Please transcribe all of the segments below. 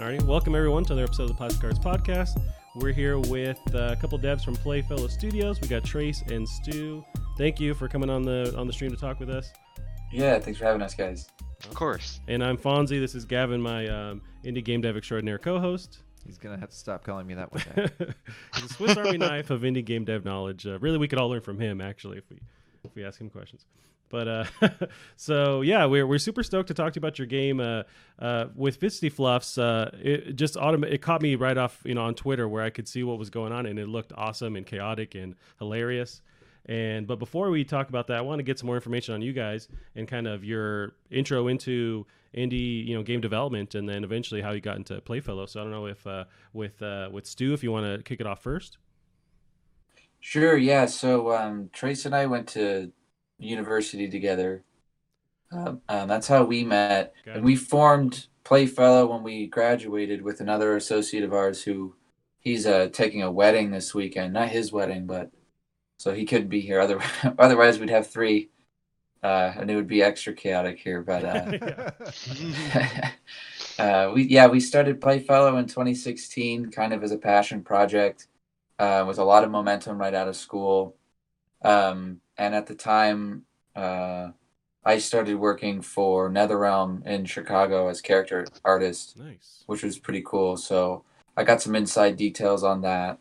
Alrighty, welcome everyone to another episode of the Postcards Podcast. We're here with a couple devs from Playfellow Studios. We got Trace and Stu. Thank you for coming on the stream to talk with us. Yeah, thanks for having us, guys. Of course. And I'm Fonzie. This is Gavin, my indie game dev extraordinaire co-host. He's gonna have to stop calling me that one day. He's a Swiss Army knife of indie game dev knowledge. Really, we could all learn from him actually if we ask him questions. But so yeah, we're super stoked to talk to you about your game with fisti-fluffs. It caught me right off, on Twitter where I could see what was going on, and it looked awesome and chaotic and hilarious. But before we talk about that, I want to get some more information on you guys and kind of your intro into indie, game development, and then eventually how you got into Playfellow. So I don't know if with Stu, if you want to kick it off first. Sure, yeah. So Trace and I went to university together. That's how we met. And we formed Playfellow when we graduated with another associate of ours who he's taking a wedding this weekend. Not his wedding, but so he couldn't be here. Otherwise, we'd have three, and it would be extra chaotic here. But we started Playfellow in 2016, kind of as a passion project, with a lot of momentum right out of school. And at the time, I started working for NetherRealm in Chicago as character artist, Nice. Which was pretty cool. So I got some inside details on that.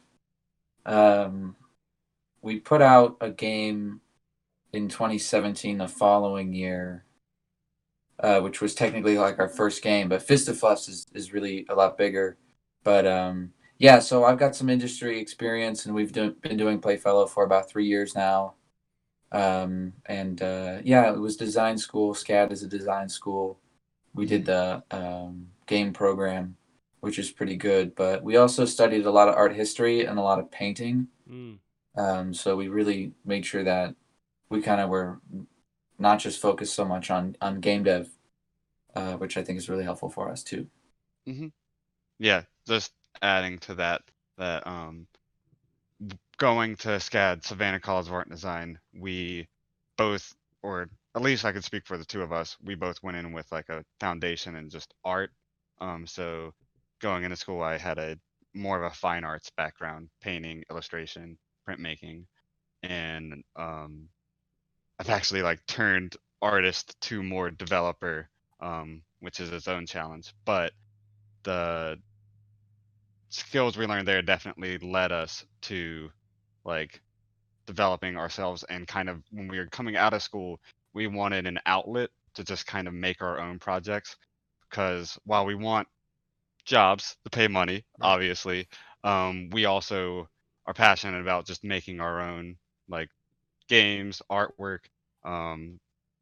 We put out a game in 2017, the following year, which was technically like our first game, but fisti-fluffs is really a lot bigger. But so I've got some industry experience, and we've been doing Playfellow for about 3 years now. It was design school. SCAD is a design school. We did the game program, which is pretty good, but we also studied a lot of art history and a lot of painting. So we really made sure that we kind of were not just focused so much on game dev, which I think is really helpful for us too. Mm-hmm. Yeah, just adding to that going to SCAD, Savannah College of Art and Design, we both, or at least I could speak for the two of us, we both went in with like a foundation in just art. So going into school, I had more of a fine arts background, painting, illustration, printmaking, and I've actually like turned artist to more developer, which is its own challenge. But the skills we learned there definitely led us to like developing ourselves, and kind of when we were coming out of school, we wanted an outlet to just kind of make our own projects, because while we want jobs to pay money, obviously, we also are passionate about just making our own like games, artwork,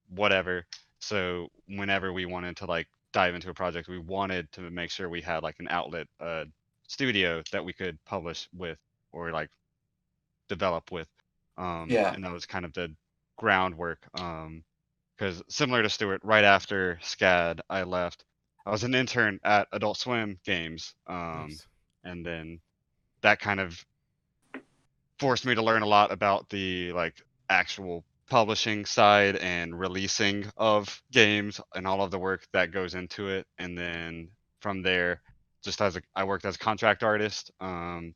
whatever. So whenever we wanted to like dive into a project, we wanted to make sure we had like an outlet, studio that we could publish with or like develop with. And that was kind of the groundwork, because similar to Stuart, right after SCAD I left, I was an intern at Adult Swim Games, Nice. and then that kind of forced me to learn a lot about the like actual publishing side and releasing of games and all of the work that goes into it. And then from there, I worked as a contract artist,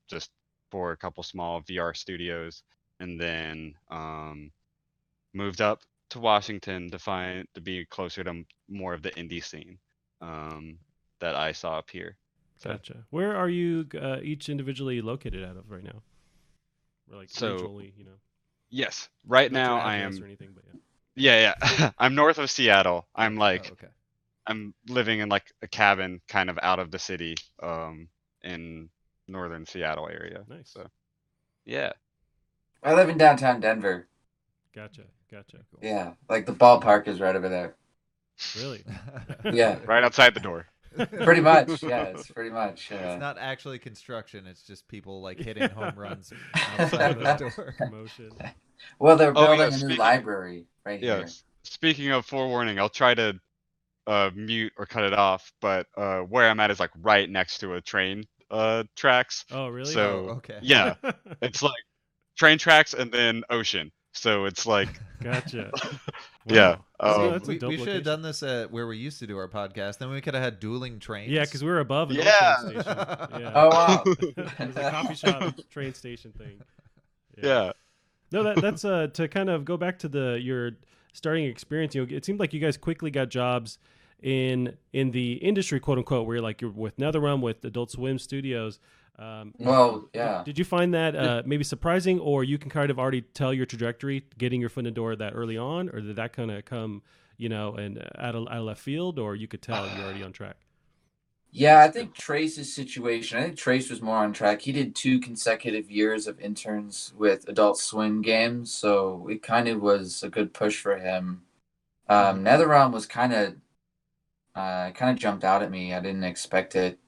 just for a couple small VR studios, and then moved up to Washington to be closer to more of the indie scene that I saw up here. Gotcha. Where are you each individually located out of right now? Or like regionally, Yes, right Not now your I address am. or anything, but Yeah. I'm north of Seattle. I'm like. Okay. I'm living in like a cabin kind of out of the city, in northern Seattle area. Nice. So, yeah. I live in downtown Denver. Gotcha. Cool. Yeah, like the ballpark is right over there. Really? Yeah. Right outside the door. Pretty much. Yeah, it's pretty much. It's not actually construction. It's just people like hitting home runs outside of the door. Promotion. Well, they're building a new speaking- library right Yeah. here. Speaking of forewarning, I'll try to mute or cut it off, but where I'm at is like right next to a train tracks. Oh, really? So Okay. yeah, it's like train tracks and then ocean. So it's like Gotcha. Yeah. That's a We dope should have location. done this at where we used to do our podcast. Then we could have had dueling trains. Yeah, because we were above an old Yeah. train station. Yeah. Oh wow. It was a coffee shop train station thing. Yeah. No, that's to kind of go back to your starting experience. You know, it seemed like you guys quickly got jobs in the industry, quote unquote, where you're with NetherRealm, with Adult Swim Studios. Well, yeah. Did you find that maybe surprising, or you can kind of already tell your trajectory, getting your foot in the door that early on, or did that kind of come, and out of left field, or you could tell you're already on track? Yeah, I think Trace's situation. I think Trace was more on track. He did 2 consecutive years of interns with Adult Swim games, so it kind of was a good push for him. NetherRealm was kind of jumped out at me. I didn't expect it,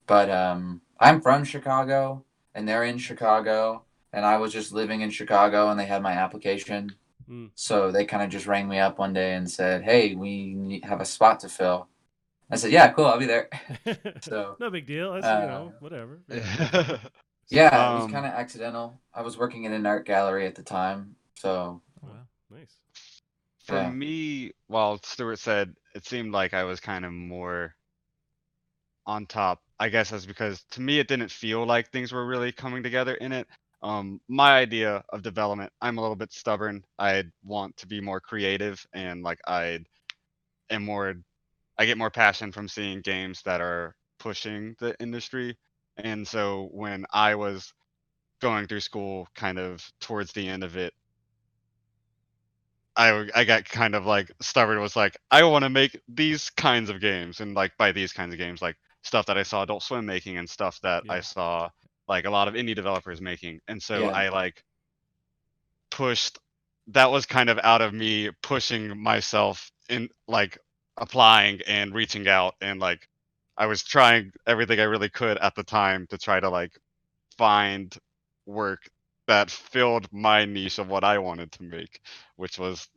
but I'm from Chicago, and they're in Chicago, and I was just living in Chicago, and they had my application, so they kind of just rang me up one day and said, "Hey, we have a spot to fill." I said, "Yeah, cool, I'll be there." So no big deal. That's whatever. Yeah, it was kind of accidental. I was working in an art gallery at the time, so. Wow, nice. For me, while Stuart said it seemed like I was kind of more on top, I guess that's because to me it didn't feel like things were really coming together in it. My idea of development, I'm a little bit stubborn. I want to be more creative, and like I get more passion from seeing games that are pushing the industry. And so when I was going through school, kind of towards the end of it, I got kind of like stubborn. Was like, I want to make these kinds of games, and like by these kinds of games, like stuff that I saw Adult Swim making and stuff that I saw like a lot of indie developers making. And so I like pushed. That was kind of out of me pushing myself in, like applying and reaching out, and like I was trying everything I really could at the time to try to like find work that filled my niche of what I wanted to make, which was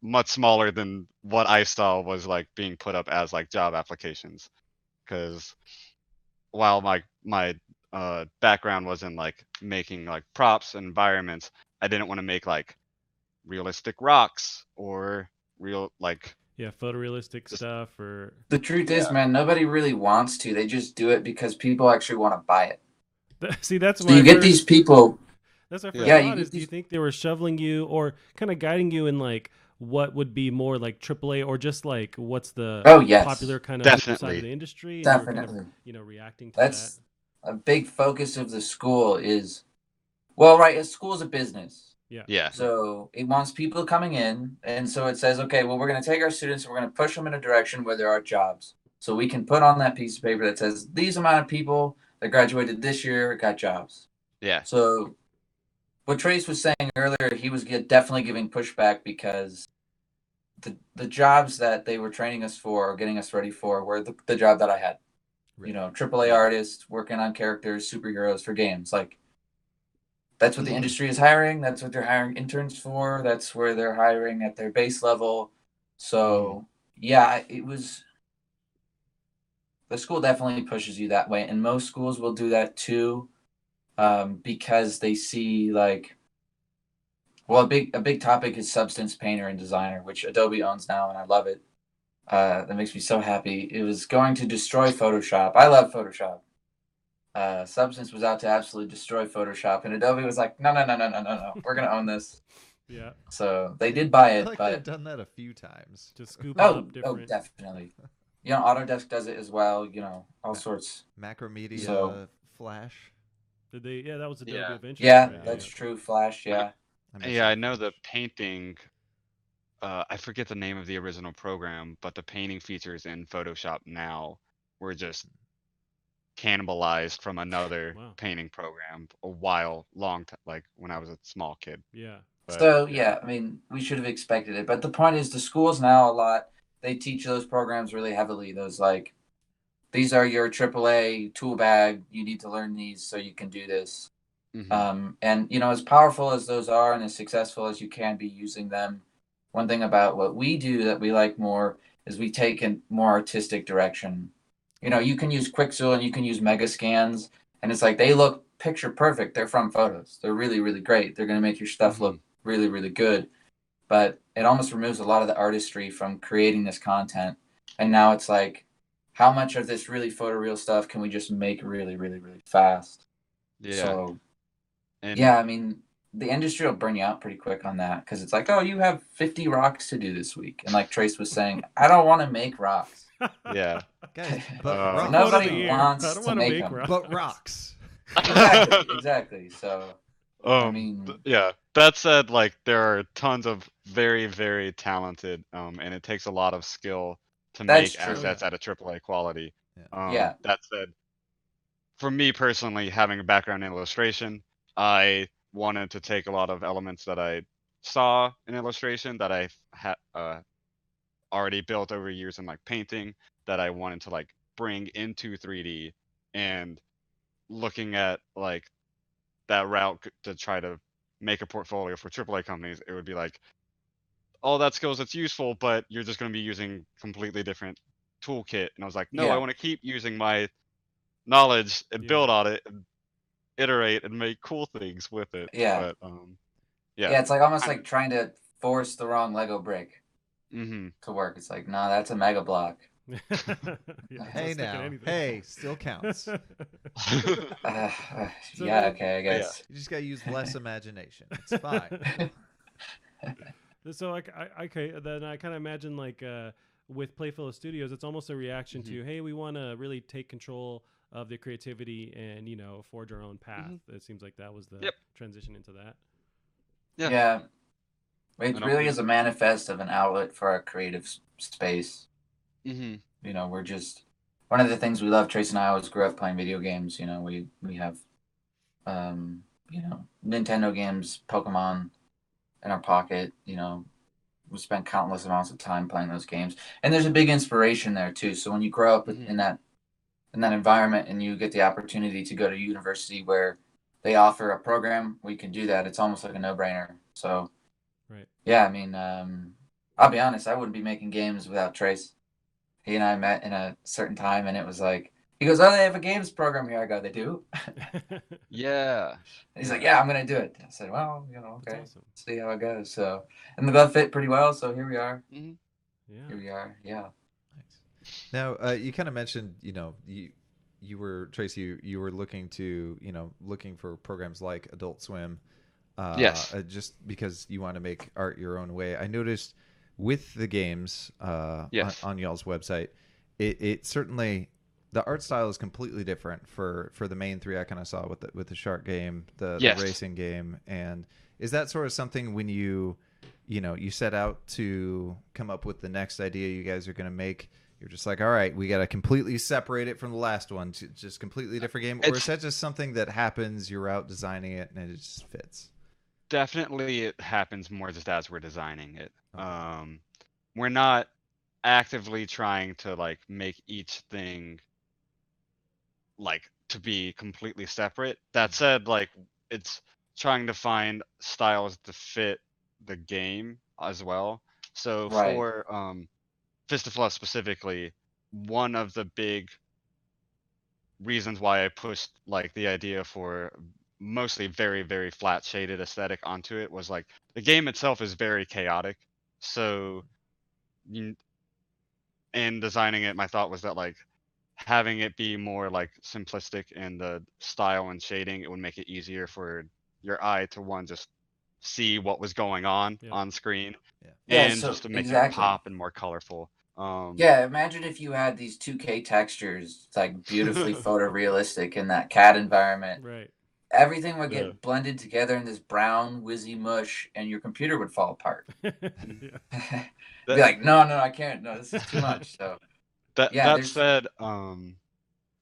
much smaller than what I saw was like being put up as like job applications. Because while my background was in like making like props and environments, I didn't want to make like realistic rocks or real like photorealistic stuff. Or the truth is, man, nobody really wants to. They just do it because people actually want to buy it. See, that's so you get these people. That's my first thought is, do you think they were shoveling you or kind of guiding you in like what would be more like AAA, or just like what's the popular kind of side of the industry? Definitely. And kind of, reacting to that's that. A big focus of the school is, well, right, a school's a business. Yeah. So it wants people coming in, and so it says, okay, well, we're going to take our students and we're going to push them in a direction where there are jobs. So we can put on that piece of paper that says these amount of people that graduated this year got jobs. Yeah. So what Trace was saying earlier, he was definitely giving pushback because the jobs that they were training us for or getting us ready for were the job that I had. Right. AAA artists working on characters, superheroes for games. Like, that's what the industry is hiring. That's what they're hiring interns for. That's where they're hiring at their base level. So, it was... The school definitely pushes you that way. And most schools will do that too, because they see, like... Well, a big topic is substance painter and designer, which Adobe owns now, and I love it. That makes me so happy. It was going to destroy Photoshop. I love Photoshop. Substance was out to absolutely destroy Photoshop, and Adobe was like, no, we're gonna own this. Yeah. So they did buy it, I feel like but they've done that a few times. To scoop up different. Oh, definitely. Autodesk does it as well. All sorts. Macromedia, Flash. Did they? Yeah, that was Adobe eventually. Yeah, right? That's true. Flash. Yeah. I know the painting. I forget the name of the original program, but the painting features in Photoshop now were just cannibalized from another painting program like when I was a small kid. Yeah. But, so I mean, we should have expected it, but the point is, the schools now they teach those programs really heavily. Those like, these are your AAA tool bag. You need to learn these so you can do this. Mm-hmm. And as powerful as those are and as successful as you can be using them, one thing about what we do that we like more is we take a more artistic direction. You can use Quixel and you can use Mega Scans, and it's like they look picture perfect. They're from photos. They're really, really great. They're going to make your stuff look really, really good. But it almost removes a lot of the artistry from creating this content. And now it's like, how much of this really photoreal stuff can we just make really, really, really fast? Yeah. So, And yeah, I mean, the industry will burn you out pretty quick on that because it's like, oh, you have 50 rocks to do this week. And like Trace was saying, I don't want to make rocks. yeah. Guys, but Uh, rocks. Nobody I wants don't to wanna make make them. rocks. But rocks. Exactly. So, I mean, yeah. That said, like there are tons of very, very talented, and it takes a lot of skill to That's make true. assets at a AAA quality. Yeah. That said, for me personally, having a background in illustration, I wanted to take a lot of elements that I saw in illustration that I had already built over years in like painting that I wanted to like bring into 3D, and looking at like that route to try to make a portfolio for AAA companies, it would be like, all that skills it's useful, but you're just going to be using completely different toolkit. And I was like, no, I Yeah. want to keep using my knowledge and Yeah. build on it and iterate and make cool things with it. Yeah. But Yeah, it's like almost Kind like trying to force the wrong Lego brick mm-hmm. to work. It's like, no, that's a mega block. Yeah, Hey, it's not Hey sticking now. anything. Hey, still counts. So Yeah, then- okay, I guess. You just gotta use less imagination. It's fine. So okay, then I kind of imagine like with Playfellow Studios, it's almost a reaction to, hey, we want to really take control of the creativity and forge our own path. It seems like that was the transition into that. Yeah. It really is a manifest of an outlet for our creative space. Mm-hmm. We're just one of the things we love. Trace and I always grew up playing video games. We have Nintendo games, Pokemon in our pocket. We spent countless amounts of time playing those games, and there's a big inspiration there too. So when you grow up in that environment and you get the opportunity to go to university where they offer a program where you can do that, it's almost like a no-brainer. So, right. Yeah, I mean, I'll be honest, I wouldn't be making games without Trace. He and I met in a certain time, and it was like, he goes, oh, they have a games program here. I go, they do? Yeah. He's like, yeah, I'm going to do it. I said, well, okay, awesome. see how it goes. So, and the glove fit pretty well, so here we are. Mm-hmm. Yeah. Here we are, yeah. Nice. Now, you kind of mentioned, you were, Tracy, you were looking for programs like Adult Swim. Yes. Just because you want to make art your own way. I noticed with the games Yes. on y'all's website, it certainly, the art style is completely different for the main three I kind of saw with the shark game, the racing game. And is that sort of something when you set out to come up with the next idea you guys are going to make, you're just like, all right, we got to completely separate it from the last one to just completely different game? Or is that just something that happens, you're out designing it and it just fits? Definitely it happens more just as we're designing it. Okay. We're not actively trying to like make each thing like to be completely separate. That said, like it's trying to find styles to fit the game as well. So for fisti-fluffs specifically, one of the big reasons why I pushed like the idea for mostly very, very flat shaded aesthetic onto it was like the game itself is very chaotic. So in designing it, my thought was that like having it be more like simplistic in the style and shading, it would make it easier for your eye to just see what was going on screen, and so just to make it pop and more colorful. Yeah, imagine if you had these 2K textures, like beautifully photorealistic in that CAD environment. Right. Everything would get blended together in this brown, whizzy mush, and your computer would fall apart. Be like, no, I can't. No, this is too much. So that said,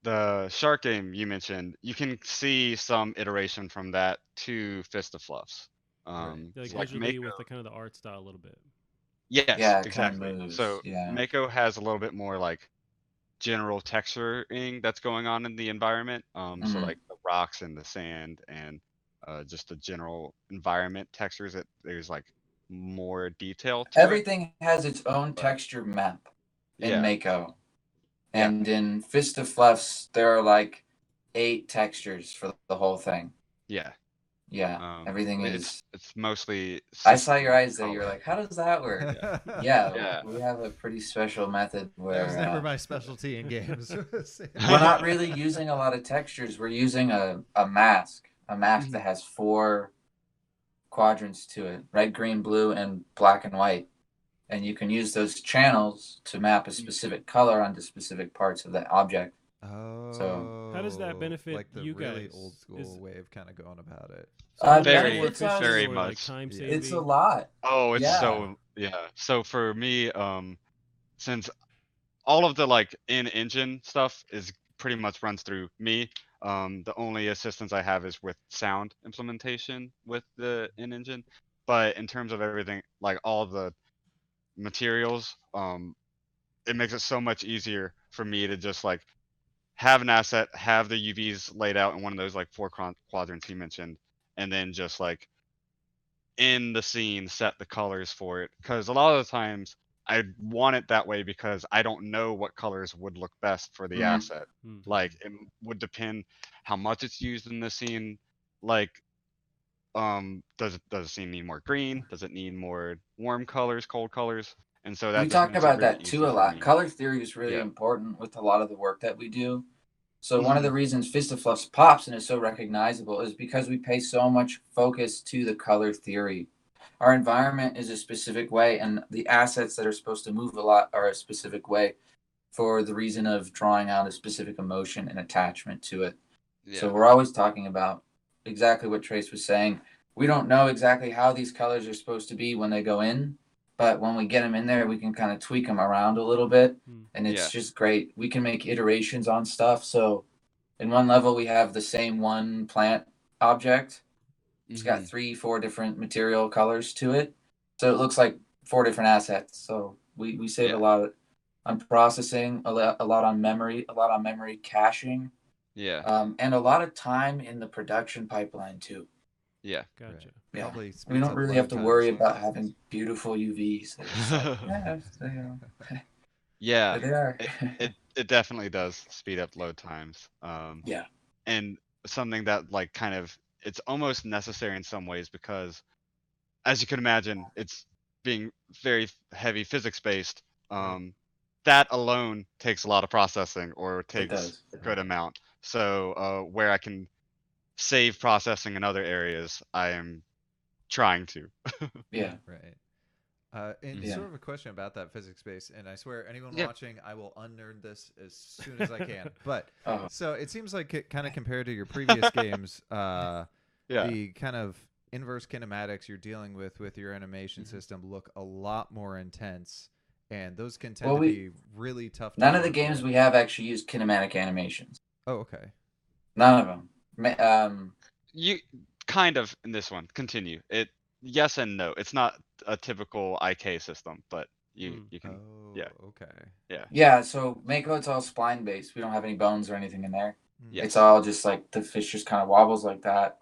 the shark game you mentioned, you can see some iteration from that to fisti-fluffs. Like visually with the kind of the art style a little bit. Yes, exactly. So Mako has a little bit more like general texturing that's going on in the environment. So like the rocks and the sand and just the general environment textures, there's like more detail to everything has its own texture map in Mako. And in fisti-fluffs, there are like 8 textures for the whole thing. Yeah. Yeah, everything is. It's mostly. I saw your eyes there. color. You're like, how does that work? Yeah. Yeah, Yeah. we have a pretty special method where That was never my specialty in games. we're not really using a lot of textures. We're using a mask that has 4 quadrants to it: red, green, blue, and black and white. And you can use those channels to map a specific color onto specific parts of that object. Oh, So how does that benefit like the you really guys? old school way of kind of going about it? Very, benefits us very or, much. like, time saving? It's a lot. Oh, it's Yeah. so So for me, since all of the like in-engine stuff is pretty much runs through me. The only assistance I have is with sound implementation with the in-engine. But in terms of everything, like all the materials, it makes it so much easier for me to just like have an asset, have the UVs laid out in one of those like 4 quadrants he mentioned, and then just like in the scene set the colors for it. Because a lot of the times I want it that way because I don't know what colors would look best for the asset. Like it would depend how much it's used in the scene. Like, does the scene need more green? Does it need more warm colors, cold colors? And so that We just talk makes it about very that easy too a for lot. me. Color theory is really Yeah. important with a lot of the work that we do. So one of the reasons fisti-fluffs pops and is so recognizable is because we pay so much focus to the color theory. Our environment is a specific way, and the assets that are supposed to move a lot are a specific way for the reason of drawing out a specific emotion and attachment to it. Yeah. So we're always talking about exactly what Trace was saying. We don't know exactly how these colors are supposed to be when they go in, but when we get them in there, we can kind of tweak them around a little bit, and it's just great. We can make iterations on stuff. So in one level, we have the same one plant object. It's got 3-4 different material colors to it. So it looks like 4 different assets. So we save a lot on processing, a lot on memory, caching. Yeah. And a lot of time in the production pipeline too. Yeah. Gotcha. Right. Yeah. Probably We don't speeds up really load have to times. worry about having beautiful UVs. Yeah. They are. It definitely does speed up load times. Yeah. And something that like kind of it's almost necessary in some ways because as you can imagine, it's being very heavy physics based. That alone takes a lot of processing or takes a good amount. So where I can save processing in other areas, I am trying to. Yeah. Right. And sort of a question about that physics base, and I swear anyone watching, I will unnerd this as soon as I can. But so it seems like it kind of compared to your previous games, the kind of inverse kinematics you're dealing with your animation system look a lot more intense, and those can tend to be really tough. None of the games we have actually use kinematic animations. Oh, okay. None of them. You kind of in this one. Continue. It yes and no. It's not a typical IK system, but you can. Okay. Yeah. So Mako, it's all spline based. We don't have any bones or anything in there. Yes. It's all just like the fish just kind of wobbles like that.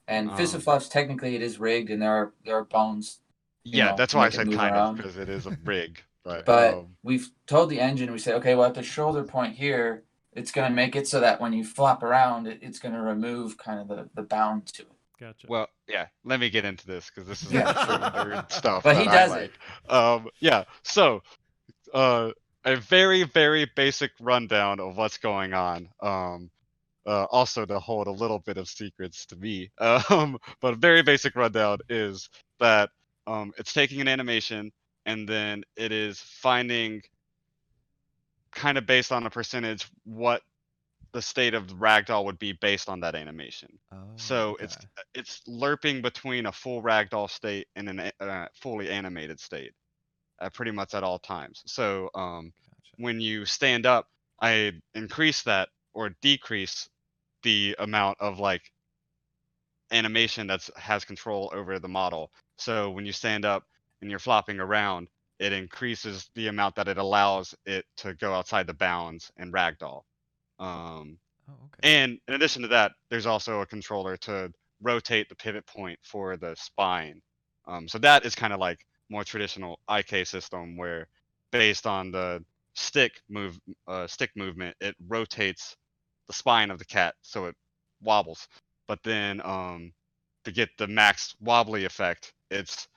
And fisti-fluffs, technically, it is rigged, and there are bones. Yeah, that's why I said kind of because it is a rig. But we've told the engine, we say, okay, well, at the shoulder point here, it's going to make it so that when you flop around, it's going to remove kind of the bound to it. Gotcha. Well, yeah. Let me get into this because this is nerd stuff. But he does it. Yeah. So, a very very basic rundown of what's going on. Also to hold a little bit of secrets to me. But a very basic rundown is that it's taking an animation and then it is finding kind of based on a percentage what the state of the ragdoll would be based on that animation. So it's lerping between a full ragdoll state and a fully animated state, pretty much at all times. So when you stand up, I increase that or decrease the amount of like animation that has control over the model. So when you stand up and you're flopping around, it increases the amount that it allows it to go outside the bounds and ragdoll. And in addition to that, there's also a controller to rotate the pivot point for the spine. So that is kind of like more traditional IK system where based on the stick movement, it rotates the spine of the cat so it wobbles. But then to get the max wobbly effect, it's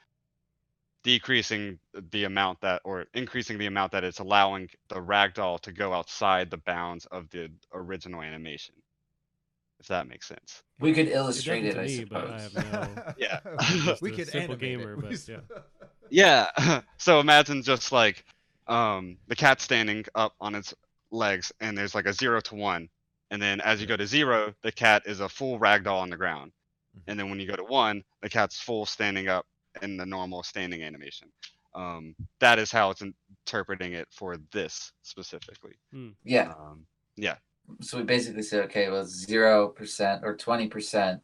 decreasing the amount that, or increasing the amount that it's allowing the ragdoll to go outside the bounds of the original animation. If that makes sense. We could illustrate it, to I me, suppose. but I have no. Yeah. Just we a could simple animate gamer, it. but yeah. Yeah. So imagine just like the cat standing up on its legs, and there's like a 0 to 1, and then as you go to 0, the cat is a full ragdoll on the ground, and then when you go to 1, the cat's full standing up in the normal standing animation. That is how it's interpreting it for this specifically. Yeah. Yeah. So we basically say, okay, well, 0% or 20%,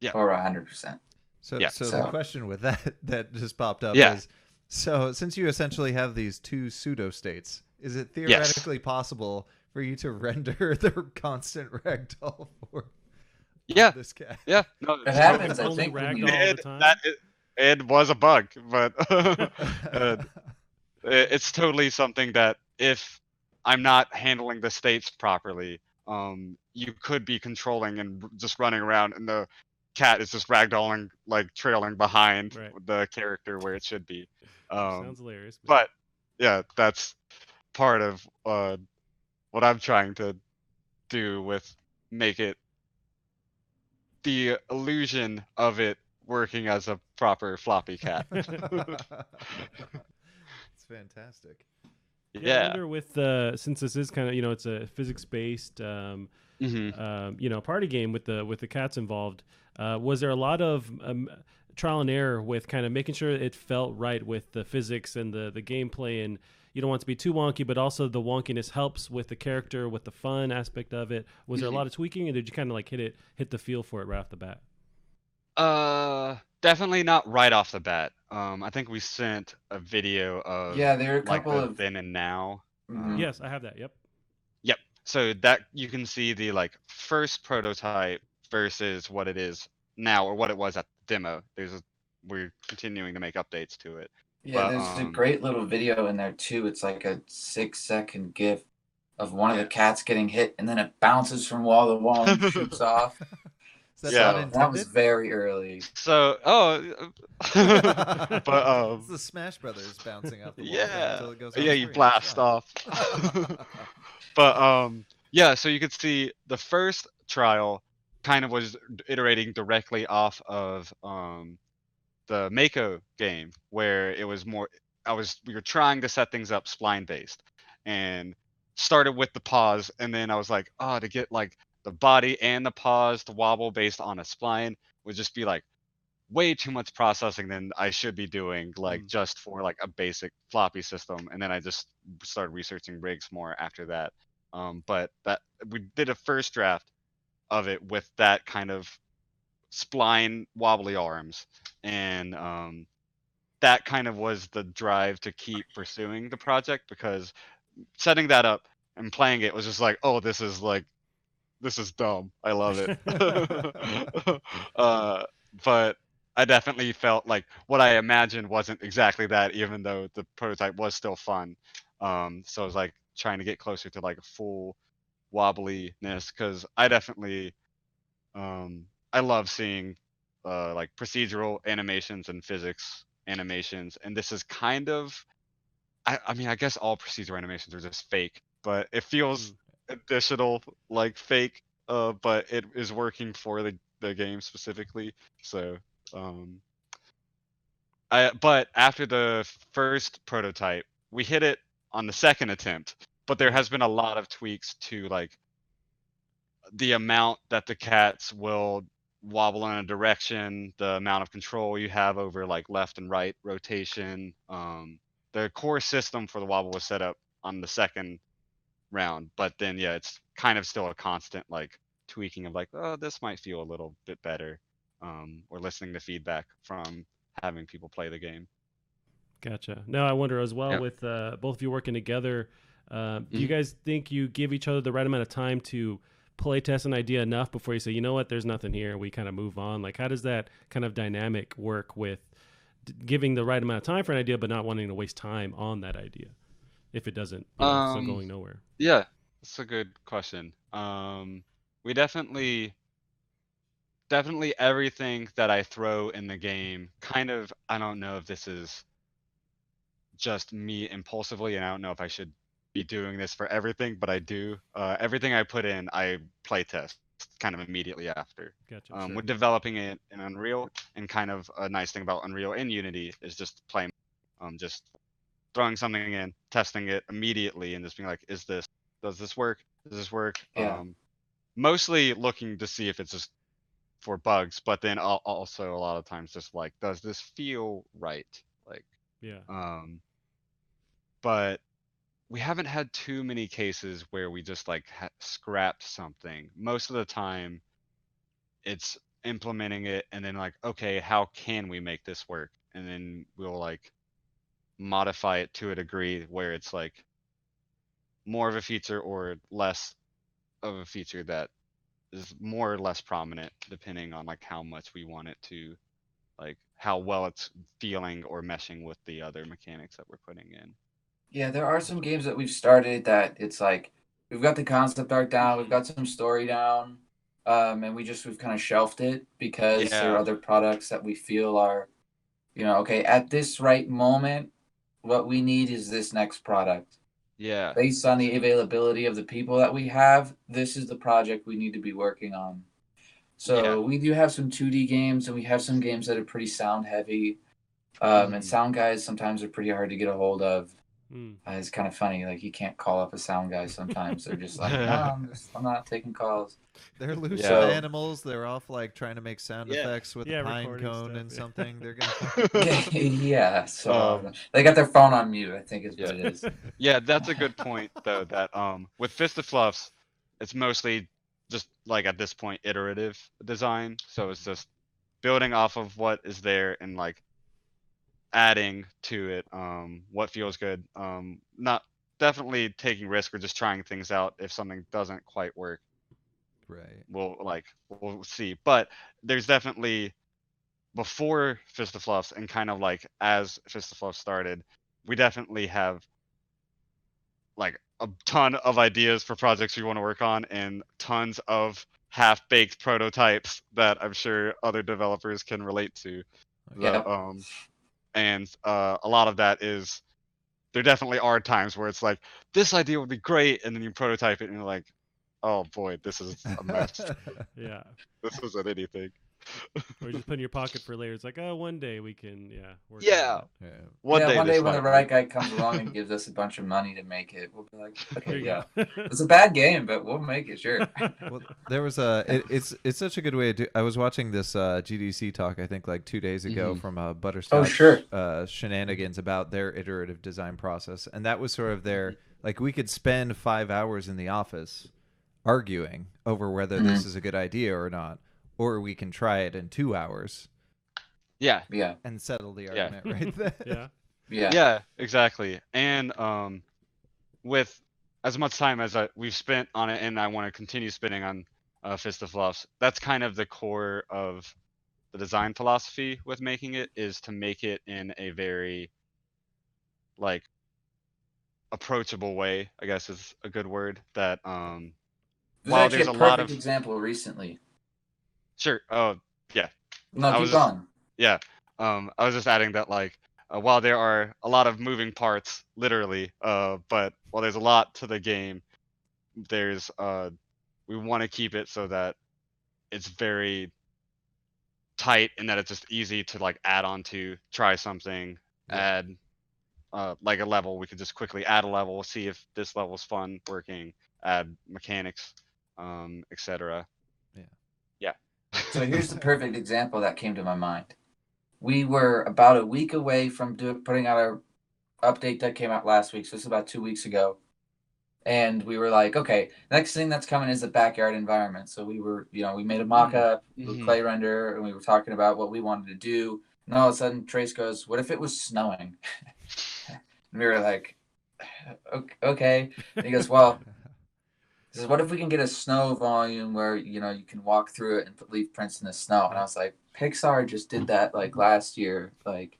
yeah, or 100%. So the question with that just popped up is, so since you essentially have these two pseudo states, is it theoretically possible for you to render the constant ragdoll for this cat? Yeah. No, it happens. I think ragdoll all the time. It was a bug, but it's totally something that if I'm not handling the states properly, you could be controlling and just running around, and the cat is just ragdolling, like trailing behind the character where it should be. Sounds hilarious. But yeah, that's part of what I'm trying to do with make it the illusion of it working as a proper floppy cat. It's fantastic. Yeah, I wonder with since this is kind of, it's a physics based party game with the cats involved, was there a lot of trial and error with kind of making sure it felt right with the physics and the gameplay, and you don't want it to be too wonky, but also the wonkiness helps with the character, with the fun aspect of it? Was there a lot of tweaking, and did you kind of like hit the feel for it right off the bat? Definitely not right off the bat. I think we sent a video of there are a couple the of then and now. Yes, I have that. Yep. So that you can see the like first prototype versus what it is now, or what it was at the demo. We're continuing to make updates to it. Yeah, there's a great little video in there too. It's like a 6-second GIF of one of the cats getting hit, and then it bounces from wall to wall and shoots off. That was very early. So, but it's the Smash Brothers bouncing off the wall until it goes on you blast off. But so you could see the first trial kind of was iterating directly off of the Mako game, where it was more we were trying to set things up spline based, and started with the pause, and then I was like, to get like the body and the paws to wobble based on a spline would just be like way too much processing than I should be doing, like just for like a basic floppy system. And then I just started researching rigs more after that. But that we did a first draft of it with that kind of spline wobbly arms, and that kind of was the drive to keep pursuing the project, because setting that up and playing it was just like, this is dumb. I love it. But I definitely felt like what I imagined wasn't exactly that, even though the prototype was still fun. So I was like trying to get closer to like a full wobbliness, because I definitely I love seeing like procedural animations and physics animations, and this is kind of I mean, I guess all procedural animations are just fake, but it feels additional like fake, but it is working for the game specifically. So but after the first prototype, we hit it on the second attempt, but there has been a lot of tweaks to like the amount that the cats will wobble in a direction, the amount of control you have over like left and right rotation. The core system for the wobble was set up on the second round, but then it's kind of still a constant like tweaking of like, this might feel a little bit better, or listening to feedback from having people play the game. Gotcha. Now I wonder as well, with both of you working together, do you guys think you give each other the right amount of time to play test an idea enough before you say, you know what, there's nothing here, we kind of move on? Like, how does that kind of dynamic work with giving the right amount of time for an idea but not wanting to waste time on that idea if it doesn't still going nowhere? Yeah, that's a good question. We definitely definitely everything that I throw in the game, kind of, I don't know if this is just me impulsively, and I don't know if I should be doing this for everything, but I do. Everything I put in, I play test kind of immediately after. Gotcha. With developing it in Unreal, and kind of a nice thing about Unreal and Unity is just playing, just throwing something in, testing it immediately, and just being like, does this work? Does this work? Yeah. Mostly looking to see if it's just for bugs, but then also a lot of times just like, does this feel right? Like, Yeah. But we haven't had too many cases where we just like scrapped something. Most of the time, it's implementing it and then like, okay, how can we make this work? And then we'll like modify it to a degree where it's like more of a feature or less of a feature that is more or less prominent depending on like how much we want it to, like how well it's feeling or meshing with the other mechanics that we're putting in. Yeah, there are some games that we've started that it's like we've got the concept art down, we've got some story down, and we've kind of shelved it because there are other products that we feel are, okay, at this right moment, what we need is this next product. Yeah. Based on the availability of the people that we have, this is the project we need to be working on. So we do have some 2D games, and we have some games that are pretty sound heavy. And sound guys sometimes are pretty hard to get a hold of. It's kind of funny. Like, you can't call up a sound guy sometimes. They're just like, no, I'm not taking calls. They're loose animals. They're off like trying to make sound effects with a pine cone and something. They're gonna. So they got their phone on mute, I think is what it is. Yeah, that's a good point though. That with fisti-fluffs, it's mostly just like at this point iterative design. So it's just building off of what is there and like adding to it what feels good. Not definitely taking risk or just trying things out. If something doesn't quite work, right, we'll see. But there's definitely, before fisti-fluffs and kind of like as fisti-fluffs started, we definitely have like a ton of ideas for projects we want to work on and tons of half-baked prototypes that I'm sure other developers can relate to. And a lot of that is, there definitely are times where it's like, this idea would be great, and then you prototype it and you're like, oh boy, this is a mess. Yeah. This isn't anything. Or just put in your pocket for later. It's like, oh, one day we can, work One day when the right guy comes along and gives us a bunch of money to make it, we'll be like, okay, it's a bad game, but we'll make it, sure. Well, there was it's such a good way to do. I was watching this GDC talk, I think like 2 days ago, from Butterscotch Shenanigans about their iterative design process, and that was sort of their, like, we could spend 5 hours in the office arguing over whether this is a good idea or not, or we can try it in 2 hours. Yeah. And settle the argument right there. Yeah, exactly. And with as much time as we've spent on it, and I want to continue spending on fisti-fluffs, that's kind of the core of the design philosophy with making it, is to make it in a very like approachable way, I guess is a good word. That while there's a perfect example recently. Sure. Oh, yeah. No, keep going. Yeah. I was just adding that, like, while there are a lot of moving parts, literally, but while there's a lot to the game, there's we want to keep it so that it's very tight and that it's just easy to like add on to, try something, add like a level. We could just quickly add a level, see if this level's fun working, add mechanics, etc. Yeah. So here's the perfect example that came to my mind. We were about a week away from putting out our update that came out last week, so this is about 2 weeks ago. And we were like, okay, next thing that's coming is the backyard environment. So we were, we made a mock-up with clay render, and we were talking about what we wanted to do. And all of a sudden, Trace goes, what if it was snowing? And we were like, okay. And he goes, well, he says, what if we can get a snow volume where, you can walk through it and leave prints in the snow? And I was like, Pixar just did that like last year. Like,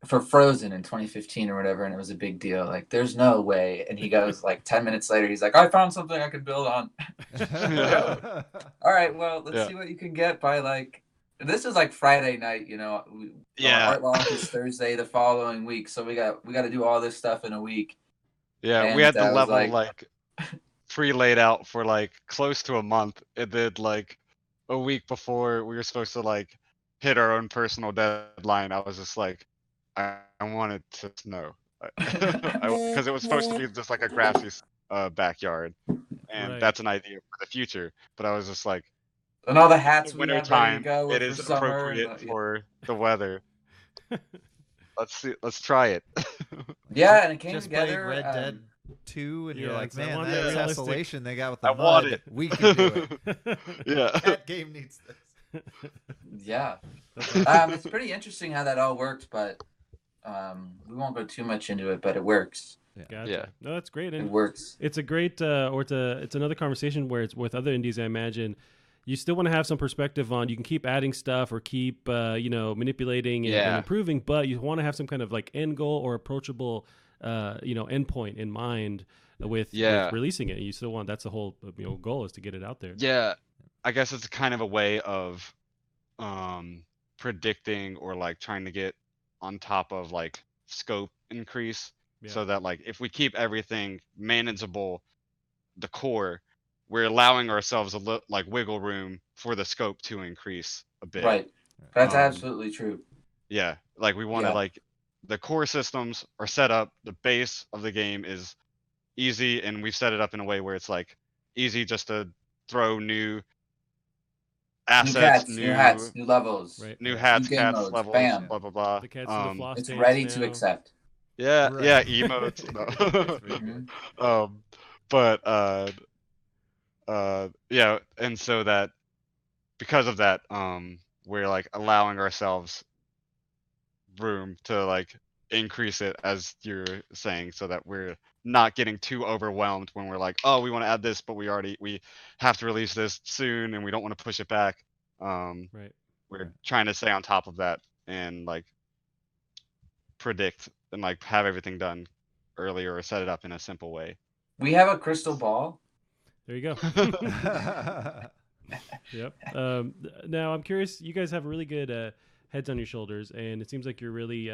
for Frozen in 2015 or whatever, and it was a big deal. Like, there's no way. And he goes like 10 minutes later, he's like, I found something I could build on. All right, well, let's see what you can get by like. This is like Friday night, you know. Our art launch is Thursday the following week, so we got to do all this stuff in a week. Yeah, and we had the level like pre-laid out for like close to a month, and then like a week before we were supposed to like hit our own personal deadline, I was just like, I wanted to snow because it was supposed to be just like a grassy backyard, and that's an idea for the future. But I was just like, and all the hats we winter have time, ready to go it for is summer appropriate for the weather. Let's try it. Yeah, and it came just together. Red Dead 2, and you're like, man, that that realistic tessellation they got with the I want mud, it. we can do it. Yeah, That game needs this. Yeah, it's pretty interesting how that all worked, but we won't go too much into it. But it works. Gotcha. Yeah. No, that's great. And it works. It's a great, it's another conversation where it's with other indies. I imagine you still want to have some perspective on. You can keep adding stuff or keep, manipulating and improving, but you want to have some kind of like end goal or approachable, endpoint in mind with releasing it. You still want, that's the whole goal, is to get it out there. Yeah, I guess it's kind of a way of predicting or like trying to get on top of like scope increase, so that like if we keep everything manageable, the core, we're allowing ourselves a like wiggle room for the scope to increase a bit. Right, that's absolutely true. Yeah, like we want to like the core systems are set up, the base of the game is easy, and we've set it up in a way where it's like easy just to throw new assets, new hats, new levels, new hats, new cats, modes, levels, bam. blah blah blah. The cats and the floss it's dance ready now. to accept. Yeah, emotes. Yeah, and so that because of that, we're like allowing ourselves room to like increase it, as you're saying, so that we're not getting too overwhelmed when we're like, oh, we want to add this, but we have to release this soon, and we don't want to push it back. We're trying to stay on top of that and like predict and like have everything done earlier or set it up in a simple way. We have a crystal ball. There you go. Yep. Now I'm curious. You guys have really good heads on your shoulders, and it seems like you're really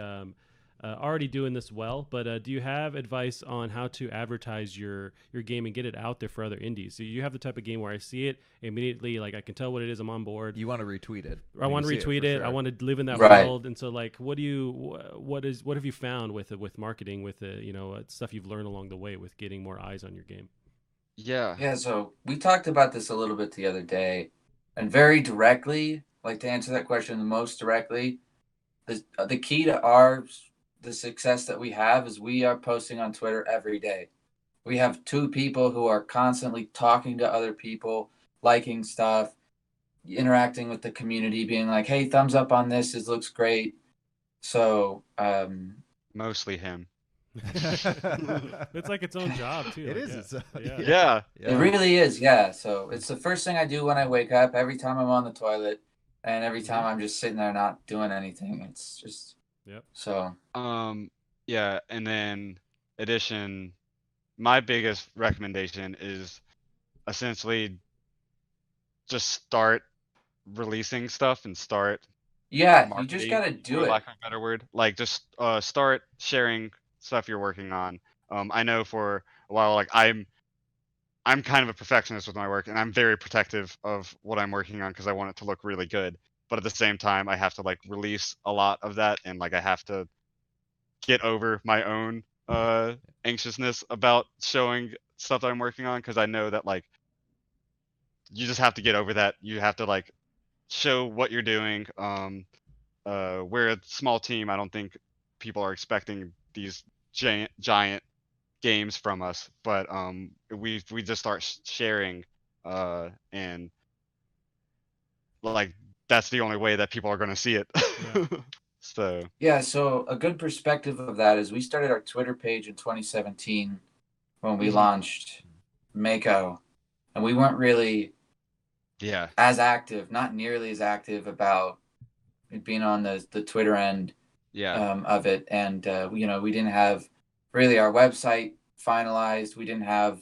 already doing this well. But do you have advice on how to advertise your game and get it out there for other indies? So you have the type of game where I see it immediately, like I can tell what it is. I'm on board. You want to retweet it. I want to retweet it. Sure. I want to live in that world. And so, like, what have you found with marketing, with stuff you've learned along the way with getting more eyes on your game? Yeah, so we talked about this a little bit the other day, and very directly, like to answer that question the most directly, the key to the success that we have is we are posting on Twitter every day. We have 2 people who are constantly talking to other people, liking stuff, interacting with the community, being like, hey, thumbs up on this, it looks great. So mostly him. It's like its own job too. It like, is. Yeah. It really is. Yeah. So it's the first thing I do when I wake up, every time I'm on the toilet, and every time I'm just sitting there not doing anything. It's just So yeah, and then my biggest recommendation is essentially just start releasing stuff and start you just gotta do it. For lack of a better word, like just start sharing stuff you're working on. I know for a while, like I'm kind of a perfectionist with my work, and I'm very protective of what I'm working on because I want it to look really good. But at the same time, I have to like release a lot of that, and like I have to get over my own anxiousness about showing stuff that I'm working on, because I know that like you just have to get over that. You have to like show what you're doing. We're a small team. I don't think people are expecting these giant games from us, but we just start sharing, and like that's the only way that people are going to see it. So a good perspective of that is we started our Twitter page in 2017 when we launched Mako, and we weren't really as active, not nearly as active about it being on the Twitter end. of it, and we didn't have really our website finalized. We didn't have.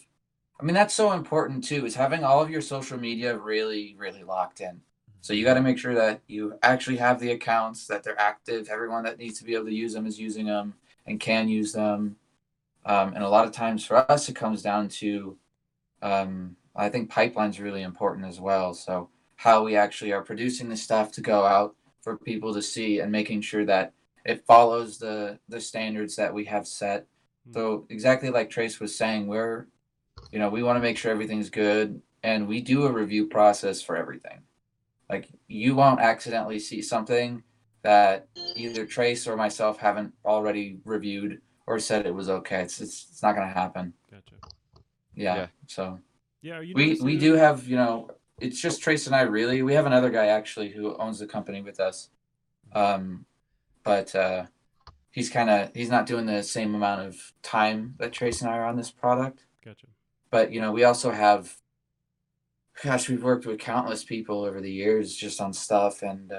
I mean, that's so important too. Is having all of your social media really, really locked in. So you got to make sure that you actually have the accounts, that they're active. Everyone that needs to be able to use them is using them and can use them. And a lot of times for us, it comes down to, I think pipeline's really important as well. So how we actually are producing the stuff to go out for people to see and making sure that it follows the standards that we have set. So exactly like Trace was saying, we want to make sure everything's good, and we do a review process for everything. Like, you won't accidentally see something that either Trace or myself haven't already reviewed or said it was okay. It's not going to happen. Gotcha. Yeah. So yeah, are you we do have, it's just Trace and I really. We have another guy actually who owns the company with us. But he's not doing the same amount of time that Trace and I are on this product. Gotcha. But we also have, gosh, we've worked with countless people over the years just on stuff, and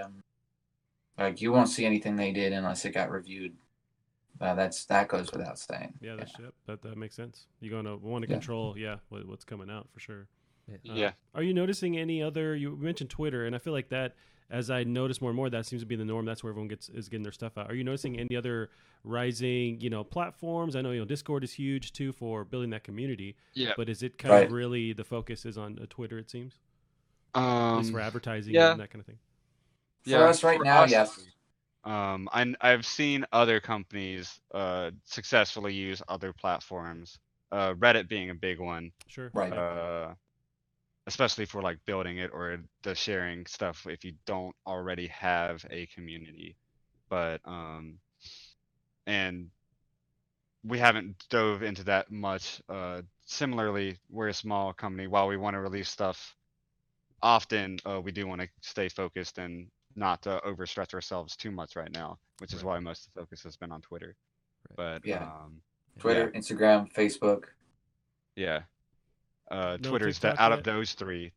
like, you won't see anything they did unless it got reviewed. That goes without saying. Yeah, that makes sense. You're gonna want to control, what's coming out for sure. Yeah. Are you noticing any other? You mentioned Twitter, and I feel like that, as I notice more and more, that seems to be the norm. That's where everyone is getting their stuff out. Are you noticing any other rising, platforms? I know Discord is huge too for building that community. Yeah. But is it kind of really the focus is on Twitter? It seems. At least for advertising and that kind of thing. For us right now, yes. I've seen other companies successfully use other platforms. Reddit being a big one. Sure. Right. Especially for like building it or the sharing stuff if you don't already have a community. But and we haven't dove into that much. Similarly, we're a small company. While we want to release stuff often, we do want to stay focused and not overstretch ourselves too much right now, which is why most of the focus has been on Twitter. But Twitter, Instagram, Facebook. Yeah. Twitter's TikTok out yet? of those three.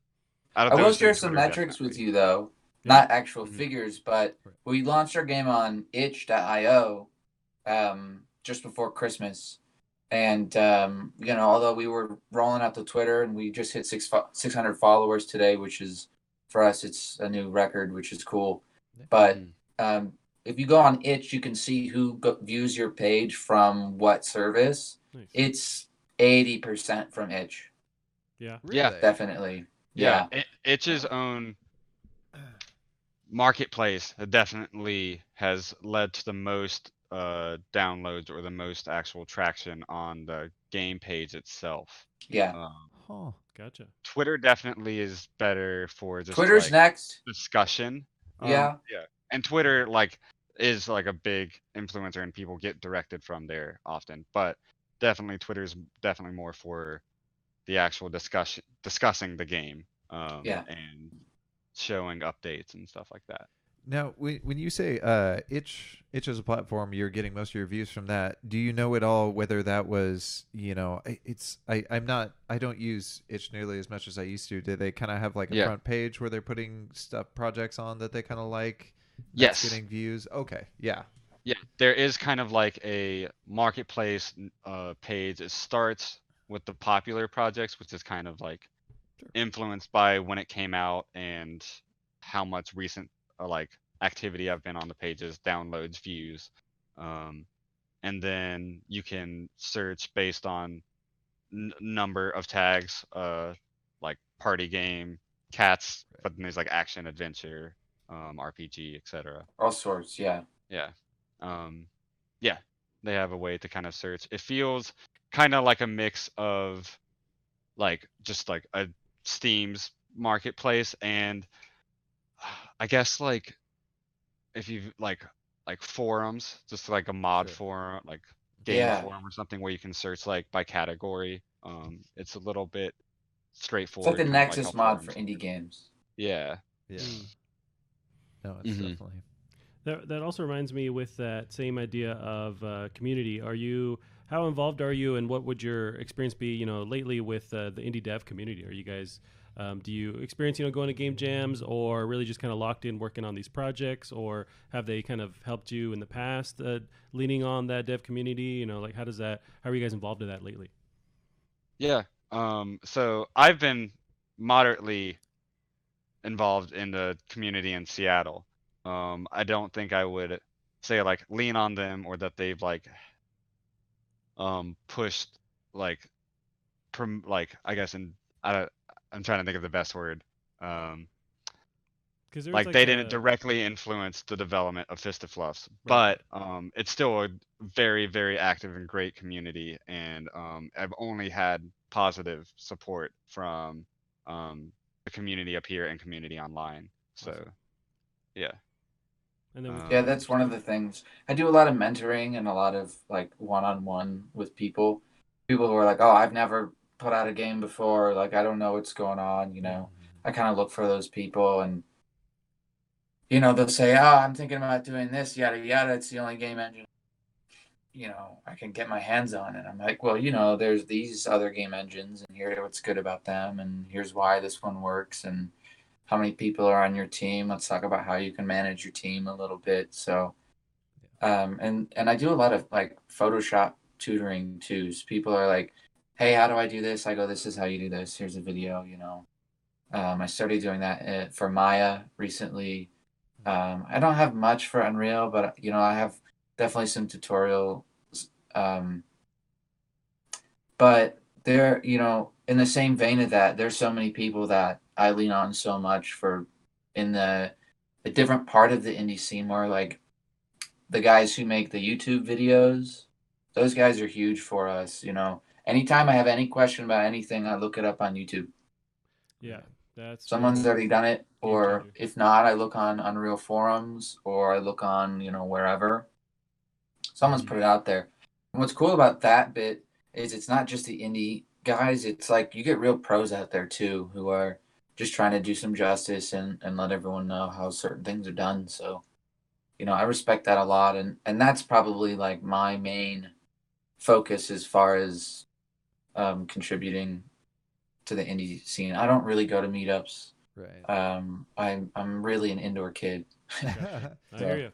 I will share some metrics with you, though. Not actual figures, but we launched our game on itch.io just before Christmas. And, although we were rolling out the Twitter and we just hit 600 followers today, which is, for us, it's a new record, which is cool. But if you go on itch, you can see who views your page from what service. Nice. It's 80% from itch. Yeah. Really? Yeah, definitely. Yeah. Itch's own marketplace definitely has led to the most downloads or the most actual traction on the game page itself. Yeah. Gotcha. Twitter definitely is better for just Twitter's next. discussion. Yeah. And Twitter is like a big influencer and people get directed from there often. But definitely Twitter's definitely more for the actual discussing the game. And showing updates and stuff like that. Now, when you say itch as a platform, you're getting most of your views from that. Do you know at all whether that was, I don't use itch nearly as much as I used to. Do they kind of have like a front page where they're putting projects on that they kind of like? Yes. Getting views. Okay. Yeah. Yeah. There is kind of like a marketplace page. It starts with the popular projects, which is kind of like influenced by when it came out and how much recent activity I've been on the pages, downloads, views, and then you can search based on number of tags, like party game, cats, but then there's like action, adventure, RPG, etc. All sorts, yeah. They have a way to kind of search. It feels kind of like a mix of just like a Steam's marketplace and I guess if you like forums, just like a mod forum, like game forum or something where you can search by category. It's a little bit straightforward. It's like the Nexus mod for indie games. Yeah. No, it's definitely. That also reminds me with that same idea of community. How involved are you, and what would your experience be? Lately with the indie dev community, are you guys Do you experience, going to game jams, or really just kind of locked in working on these projects, or have they kind of helped you in the past, leaning on that dev community? Like how are you guys involved in that lately? Yeah. So I've been moderately involved in the community in Seattle. I don't think I would say like lean on them or that they've like pushed like I guess I'm trying to think of the best word. Because like they didn't directly influence the development of fisti-fluffs, right. but it's still a very, very active and great community, and I've only had positive support from the community up here and community online. So, Awesome. yeah. And then yeah, that's one of the things. I do a lot of mentoring and a lot of like one-on-one with people. People who are like, "Oh, I've never put out a game before. Like, I don't know what's going on." I kind of look for those people, and they'll say, "Oh, I'm thinking about doing this, yada yada. It's the only game engine I can get my hands on." And I'm like, "Well, there's these other game engines, and here's what's good about them, and here's why this one works, and how many people are on your team. Let's talk about how you can manage your team a little bit." So, and I do a lot of like Photoshop tutoring too. So people are like, "Hey, how do I do this?" I go, "This is how you do this. Here's a video." I started doing that for Maya recently. I don't have much for Unreal, but I have definitely some tutorials. But there, in the same vein of that, there's so many people that I lean on so much for in a different part of the indie scene, where like the guys who make the YouTube videos, those guys are huge for us. Anytime I have any question about anything, I look it up on YouTube. Yeah, that's someone's already done it, or changer. if not, I look on Unreal forums, or I look on wherever someone's put it out there. And what's cool about that bit is it's not just the indie guys. It's like you get real pros out there too, who are just trying to do some justice and let everyone know how certain things are done. So I respect that a lot, and that's probably like my main focus as far as contributing to the indie scene. I don't really go to meetups. Right. I'm really an indoor kid. I hear you.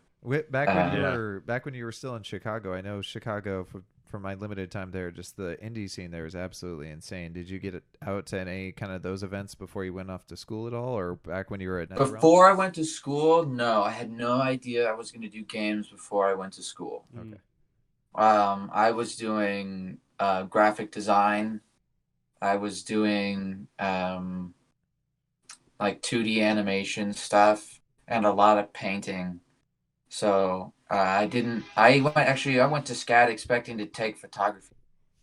Back when you were still in Chicago, I know Chicago from my limited time there, just the indie scene there is absolutely insane. Did you get out to any kind of those events before you went off to school at all, or back when you were at NetherRealm? Before I went to school, no, I had no idea I was going to do games before I went to school. Okay. I was doing graphic design. I was doing like 2D animation stuff and a lot of painting. So I went to SCAD expecting to take photography.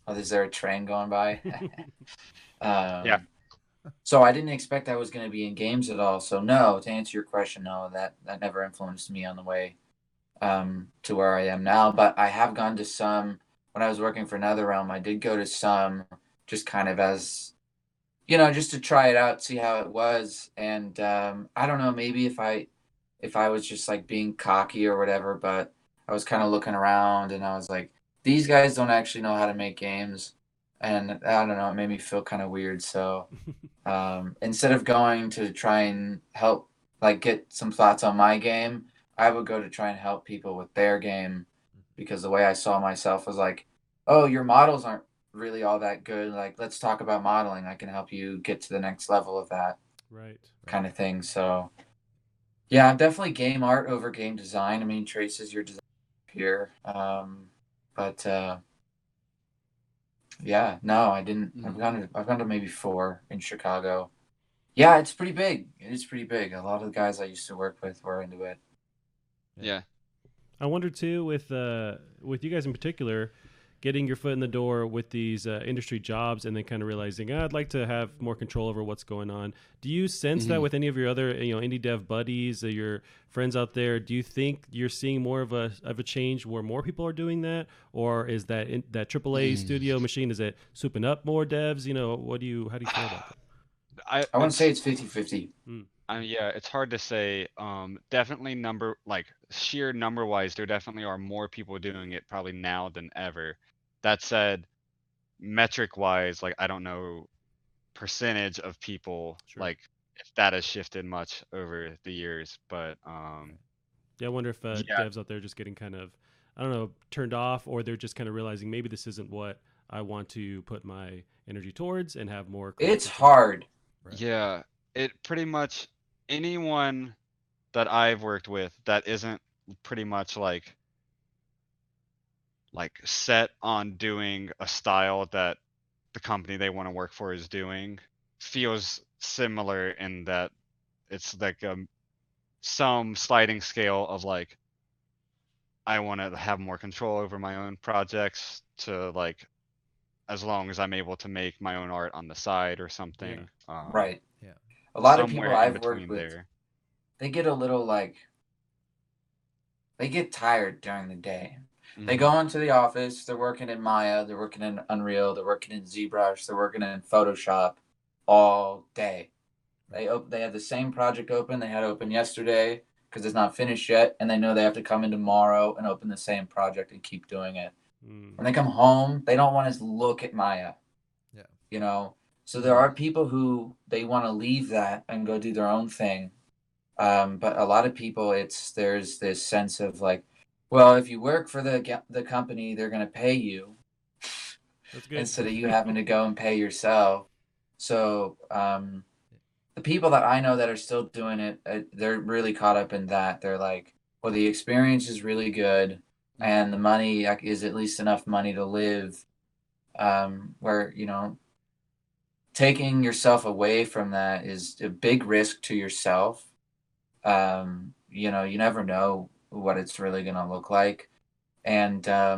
Oh, is there a train going by? Yeah. So I didn't expect I was going to be in games at all. So no, to answer your question, no, that never influenced me on the way to where I am now. But I have gone to some, when I was working for NetherRealm, I did go to some just kind of as, just to try it out, see how it was. And I don't know, maybe if I was just like being cocky or whatever, but I was kind of looking around and I was like, these guys don't actually know how to make games. And I don't know, it made me feel kind of weird. So instead of going to try and help, like get some thoughts on my game, I would go to try and help people with their game, because the way I saw myself was like, oh, your models aren't really all that good. Like, let's talk about modeling. I can help you get to the next level of that kind of thing. So yeah, I'm definitely game art over game design. I mean, Trace is your design here. But yeah, no, I didn't. I've gone to maybe 4 in Chicago. Yeah, it's pretty big. It is pretty big. A lot of the guys I used to work with were into it. Yeah. I wonder too, with you guys in particular, getting your foot in the door with these industry jobs and then kind of realizing, I'd like to have more control over what's going on. Do you sense that with any of your other indie dev buddies, your friends out there? Do you think you're seeing more of a change where more people are doing that, or is that that AAA studio machine, is it souping up more devs? How do you feel about that? I want to say it's 50-50. Yeah, it's hard to say. Definitely sheer number wise, there definitely are more people doing it probably now than ever. That said, metric wise, like I don't know percentage of people, Sure. like if that has shifted much over the years. But yeah, I wonder if yeah, devs out there just getting kind of, I don't know, turned off, or they're just kind of realizing maybe this isn't what I want to put my energy towards and have more. It's hard. Right. yeah, it pretty much anyone that I've worked with that isn't pretty much like set on doing a style that the company they want to work for is doing feels similar in that it's like some sliding scale of like I want to have more control over my own projects to like as long as I'm able to make my own art on the side or something. Right. Yeah. A lot of Somewhere people in I've worked between with, there. they get a little like, they get tired during the day. They Mhm. go into the office, they're working in Maya, they're working in Unreal, they're working in ZBrush, they're working in Photoshop all day. They have the same project open they had open yesterday because it's not finished yet, and they know they have to come in tomorrow and open the same project and keep doing it. When they come home, they don't want to look at Maya. Yeah. You know, so there are people who they want to leave that and go do their own thing. But a lot of people, there's this sense of like, well, if you work for the company, they're going to pay you. That's good. Instead of you having to go and pay yourself. So the people that I know that are still doing it, they're really caught up in that. They're like, well, the experience is really good, and the money is at least enough money to live. Where taking yourself away from that is a big risk to yourself. You never know what it's really going to look like. And a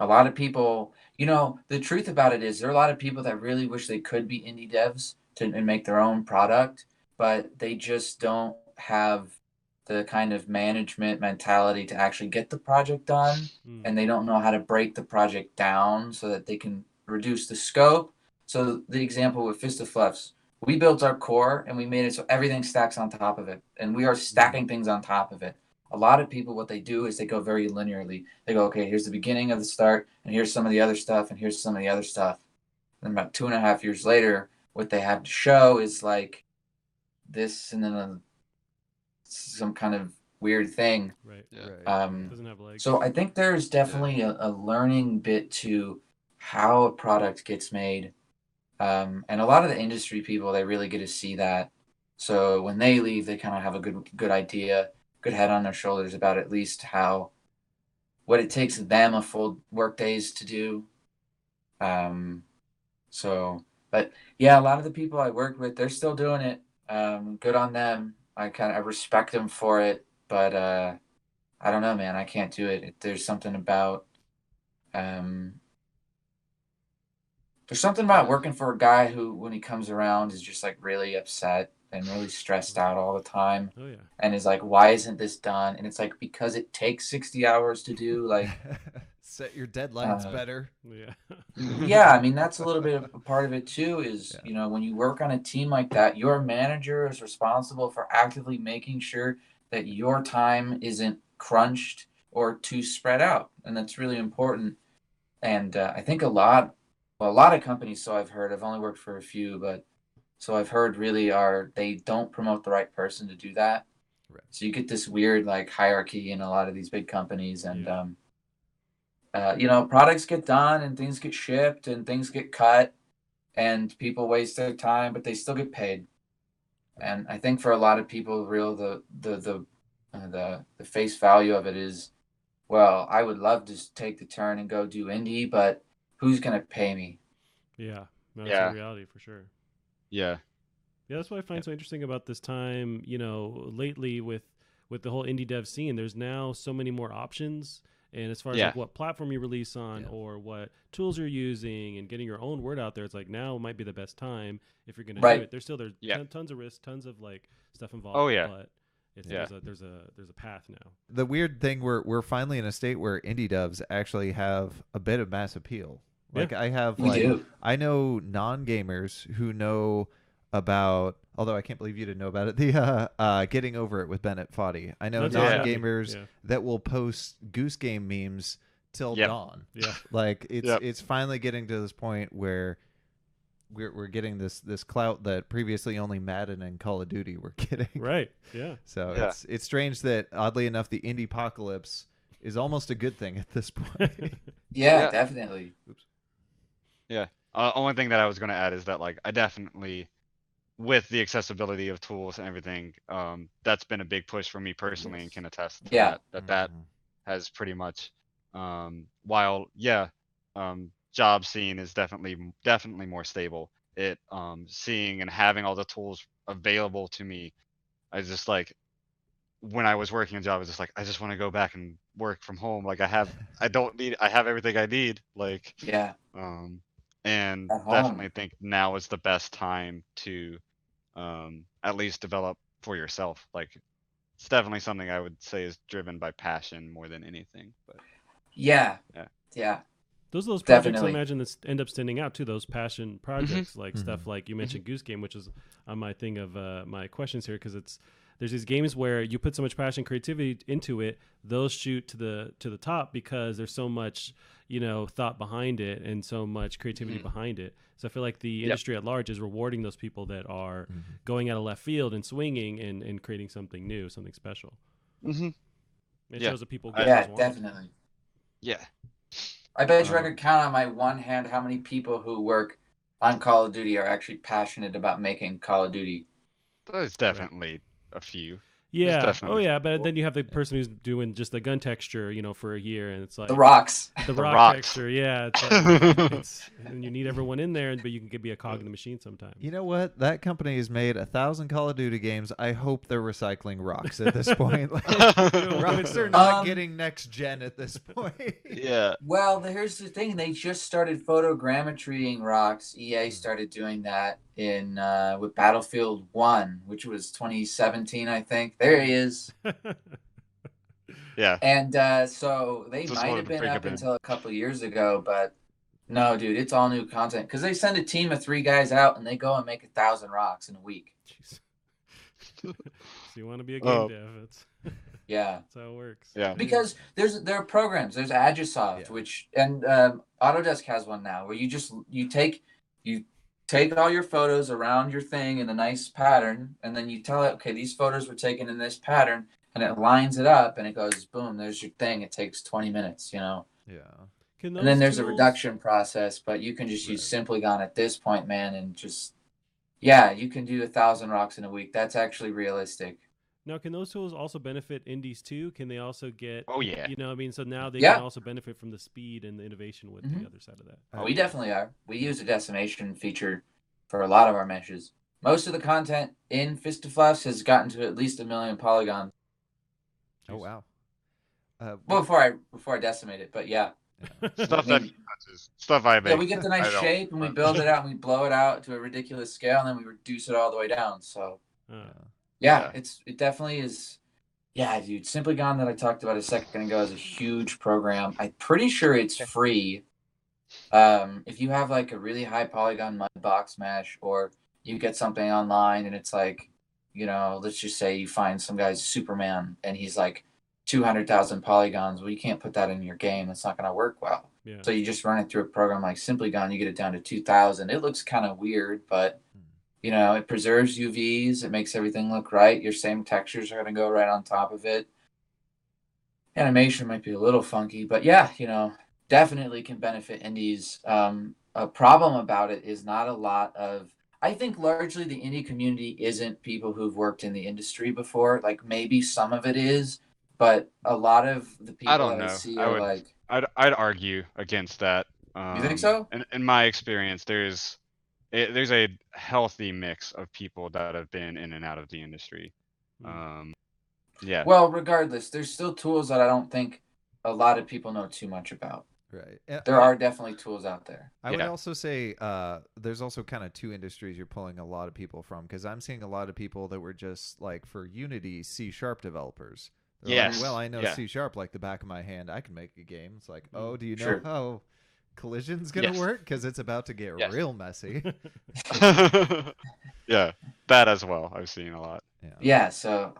lot of people, the truth about it is there are a lot of people that really wish they could be indie devs and make their own product, but they just don't have the kind of management mentality to actually get the project done. And they don't know how to break the project down so that they can reduce the scope. So the example with fisti-fluffs, we built our core and we made it so everything stacks on top of it, and we are stacking things on top of it. A lot of people, what they do is they go very linearly. They go, okay, here's the beginning of the start, and here's some of the other stuff, and here's some of the other stuff. And about 2.5 years later, what they have to show is like this, and then some kind of weird thing. Right. Doesn't have legs. So I think there's definitely a learning bit to how a product gets made. And a lot of the industry people, they really get to see that. So when they leave, they kind of have a good idea, good head on their shoulders about at least what it takes them a full work days to do. But yeah, a lot of the people I work with, they're still doing it. Good on them. I respect them for it, but I don't know, man. I can't do it. There's something about working for a guy who, when he comes around, is just like really upset and really stressed out all the time. Oh yeah. And is like, why isn't this done? And it's like, because it takes 60 hours to do. Like, set your deadlines better. Yeah. Yeah, I mean, that's a little bit of a part of it too. Is when you work on a team like that, your manager is responsible for actively making sure that your time isn't crunched or too spread out, and that's really important. And I think a lot of companies, so I've heard, I've only worked for a few, but so I've heard really they don't promote the right person to do that. Right. So you get this weird like hierarchy in a lot of these big companies, and products get done and things get shipped and things get cut and people waste their time, but they still get paid. And I think for a lot of people, the face value of it is, well, I would love to take the turn and go do indie, but who's going to pay me? Yeah. No, that's a reality for sure. Yeah. Yeah, that's what I find so interesting about this time, lately with the whole indie dev scene. There's now so many more options. And as far as like what platform you release on or what tools you're using and getting your own word out there, it's like now might be the best time if you're going to do it. There's tons of risks, tons of like stuff involved. Oh yeah. But there's a path now. The weird thing, we're finally in a state where indie devs actually have a bit of mass appeal. Like I know non-gamers who know about, although I can't believe you didn't know about it, the Getting Over It with Bennett Foddy. I know non-gamers that will post Goose Game memes till dawn. Yeah. Like it's finally getting to this point where we're getting this clout that previously only Madden and Call of Duty were getting. Right. Yeah. So it's strange that oddly enough the indie apocalypse is almost a good thing at this point. Yeah, definitely. Oops. Yeah. Only thing that I was going to add is that like I definitely, with the accessibility of tools and everything, that's been a big push for me personally, and can attest to that has pretty much, while job scene is definitely more stable. It seeing and having all the tools available to me, I just like, when I was working a job, I was just like, I just want to go back and work from home. Like I have everything I need. Like and definitely think now is the best time to at least develop for yourself. Like it's definitely something I would say is driven by passion more than anything. But yeah. Those projects, definitely. I imagine, that end up standing out too. Those passion projects, like stuff like you mentioned, Goose Game, which is on my thing of my questions here, because there's these games where you put so much passion, creativity into it, those shoot to the top because there's so much thought behind it and so much creativity behind it. So I feel like the industry at large is rewarding those people that are going out of left field and swinging and creating something new, something special. It shows that people definitely. Yeah. I bet you I could count on my one hand how many people who work on Call of Duty are actually passionate about making Call of Duty. There's definitely a few. Yeah. Oh, yeah. But then you have the person who's doing just the gun texture, for a year, and it's like the rocks. The rock texture. Yeah. It's like, and you need everyone in there, but you can be a cog in the machine sometimes. You know what? That company has made 1,000 Call of Duty games. I hope they're recycling rocks at this point. Rocks are not getting next gen at this point. Yeah. Well, here's the thing. They just started photogrammetrying rocks. EA started doing that in with Battlefield 1, which was 2017, I think. There he is. Yeah. And so they might have been up until a couple of years ago, but no, dude, it's all new content. Because they send a team of 3 guys out, and they go and make 1,000 rocks in a week. Jeez. So you want to be a game dev. That's how it works. Yeah. Because there are programs. There's Agisoft, which, and Autodesk has one now, where you take all your photos around your thing in a nice pattern, and then you tell it, okay, these photos were taken in this pattern, and it lines it up, and it goes, boom, there's your thing. It takes 20 minutes, Yeah. And then there's a reduction process, but you can just use Simplygon at this point, man, and just, you can do 1,000 rocks in a week. That's actually realistic. Now, can those tools also benefit indies too? Can they also get? Oh yeah. So now they can also benefit from the speed and the innovation with the other side of that. Oh, we definitely are. We use a decimation feature for a lot of our meshes. Most of the content in fisti-fluffs has gotten to at least 1 million polygons. Oh wow. Well, before I decimate it, but stuff that touches, stuff I make. Yeah, we get the nice shape and we build it out and we blow it out to a ridiculous scale, and then we reduce it all the way down. So. It definitely is. Yeah, dude. Simplygon that I talked about a second ago is a huge program. I'm pretty sure it's free. If you have like a really high polygon mud box mesh, or you get something online and it's like, let's just say you find some guy's Superman and he's like 200,000 polygons. Well, you can't put that in your game. It's not going to work well. Yeah. So you just run it through a program like Simplygon. You get it down to 2,000. It looks kind of weird, but it preserves UVs. It makes everything look right. Your same textures are going to go right on top of it. Animation might be a little funky, but definitely can benefit indies. A problem about it is not a lot of... I think largely the indie community isn't people who've worked in the industry before. Like maybe some of it is, but a lot of the people I see are like... I'd argue against that. You think so? In my experience, there's a healthy mix of people that have been in and out of the industry. Well, regardless, there's still tools that I don't think a lot of people know too much about. Right. There are definitely tools out there. I would also say there's also kind of 2 industries you're pulling a lot of people from, because I'm seeing a lot of people that were just like for Unity C# developers. They're like, well, I know C# like the back of my hand. I can make a game. It's like, oh, do you know how collision's gonna work? Because it's about to get real messy. Yeah, that as well. I've seen a lot. So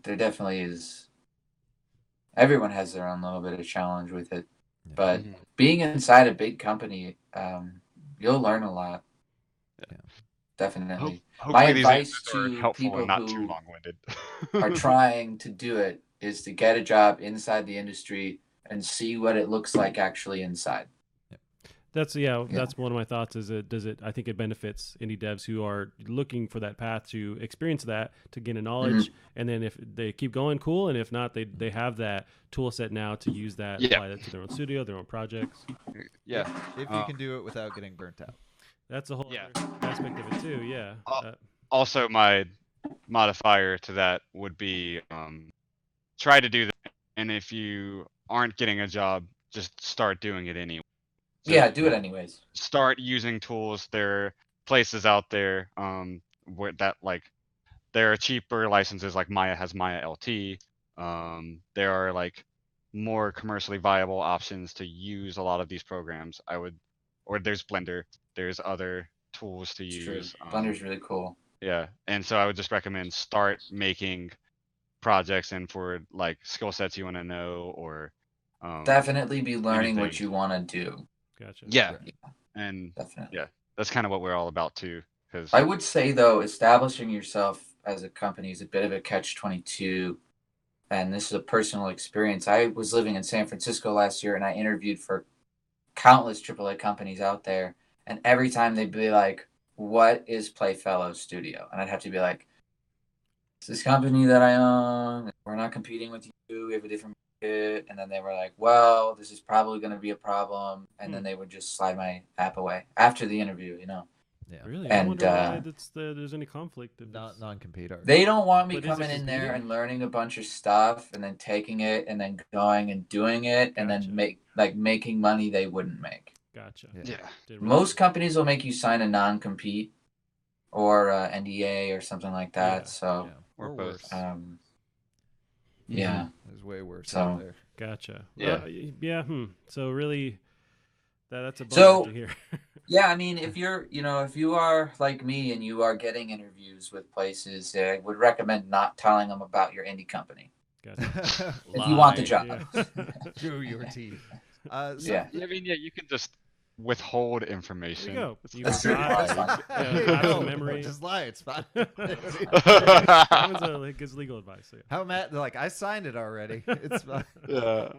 there definitely is. Everyone has their own little bit of challenge with it, but being inside a big company, you'll learn a lot. definitely. My Hopefully these advice answers are to helpful people and not too who long-winded. are trying to do it is to get a job inside the industry and see what it looks like actually inside. That's that's one of my thoughts. I think it benefits indie devs who are looking for that path to experience that, to gain a knowledge, and then if they keep going, cool, and if not, they have that tool set now to use that, apply that to their own studio, their own projects. Yeah, if you can do it without getting burnt out. That's a whole other aspect of it too. Yeah. Also, my modifier to that would be try to do that, and if you aren't getting a job, just start doing it anyway. So yeah, do it anyways. Start using tools. There are places out there where that like there are cheaper licenses, like Maya has Maya LT. There are like more commercially viable options to use a lot of these programs. Or there's Blender. There's other tools to use. Blender's really cool. Yeah, and so I would just recommend start making projects and for like skill sets you want to know, or definitely be learning what you want to do. Gotcha. Yeah, and definitely. Yeah, that's kind of what we're all about too. Because I would say though, establishing yourself as a company is a bit of a catch-22, and this is a personal experience. I was living in San Francisco last year, and I interviewed for countless AAA companies out there, and every time they'd be like, "What is Playfellow Studio?" And I'd have to be like, "It's this company that I own. We're not competing with you. We have a different market." And then they were like, "Well, this is probably going to be a problem." And then they would just slide my app away after the interview, Yeah. Really? And I wonder why there's any conflict. Non-compete. They don't want me coming in there and learning a bunch of stuff and then taking it and then going and doing it and then making money they wouldn't make. Gotcha. Yeah. Most companies will make you sign a non-compete or NDA or something like that. So or both. Yeah. There's way worse out there. Gotcha. Yeah. So really, that's a bummer to hear. Yeah, I mean, if you are like me and you are getting interviews with places, I would recommend not telling them about your indie company. Gotcha. If you want the job. Through your teeth. I mean, you can just withhold information. There you go. You That's got memory. Just lie. It's fine. That gives legal advice. So How Matt? Like, I signed it already. It's fine. Yeah.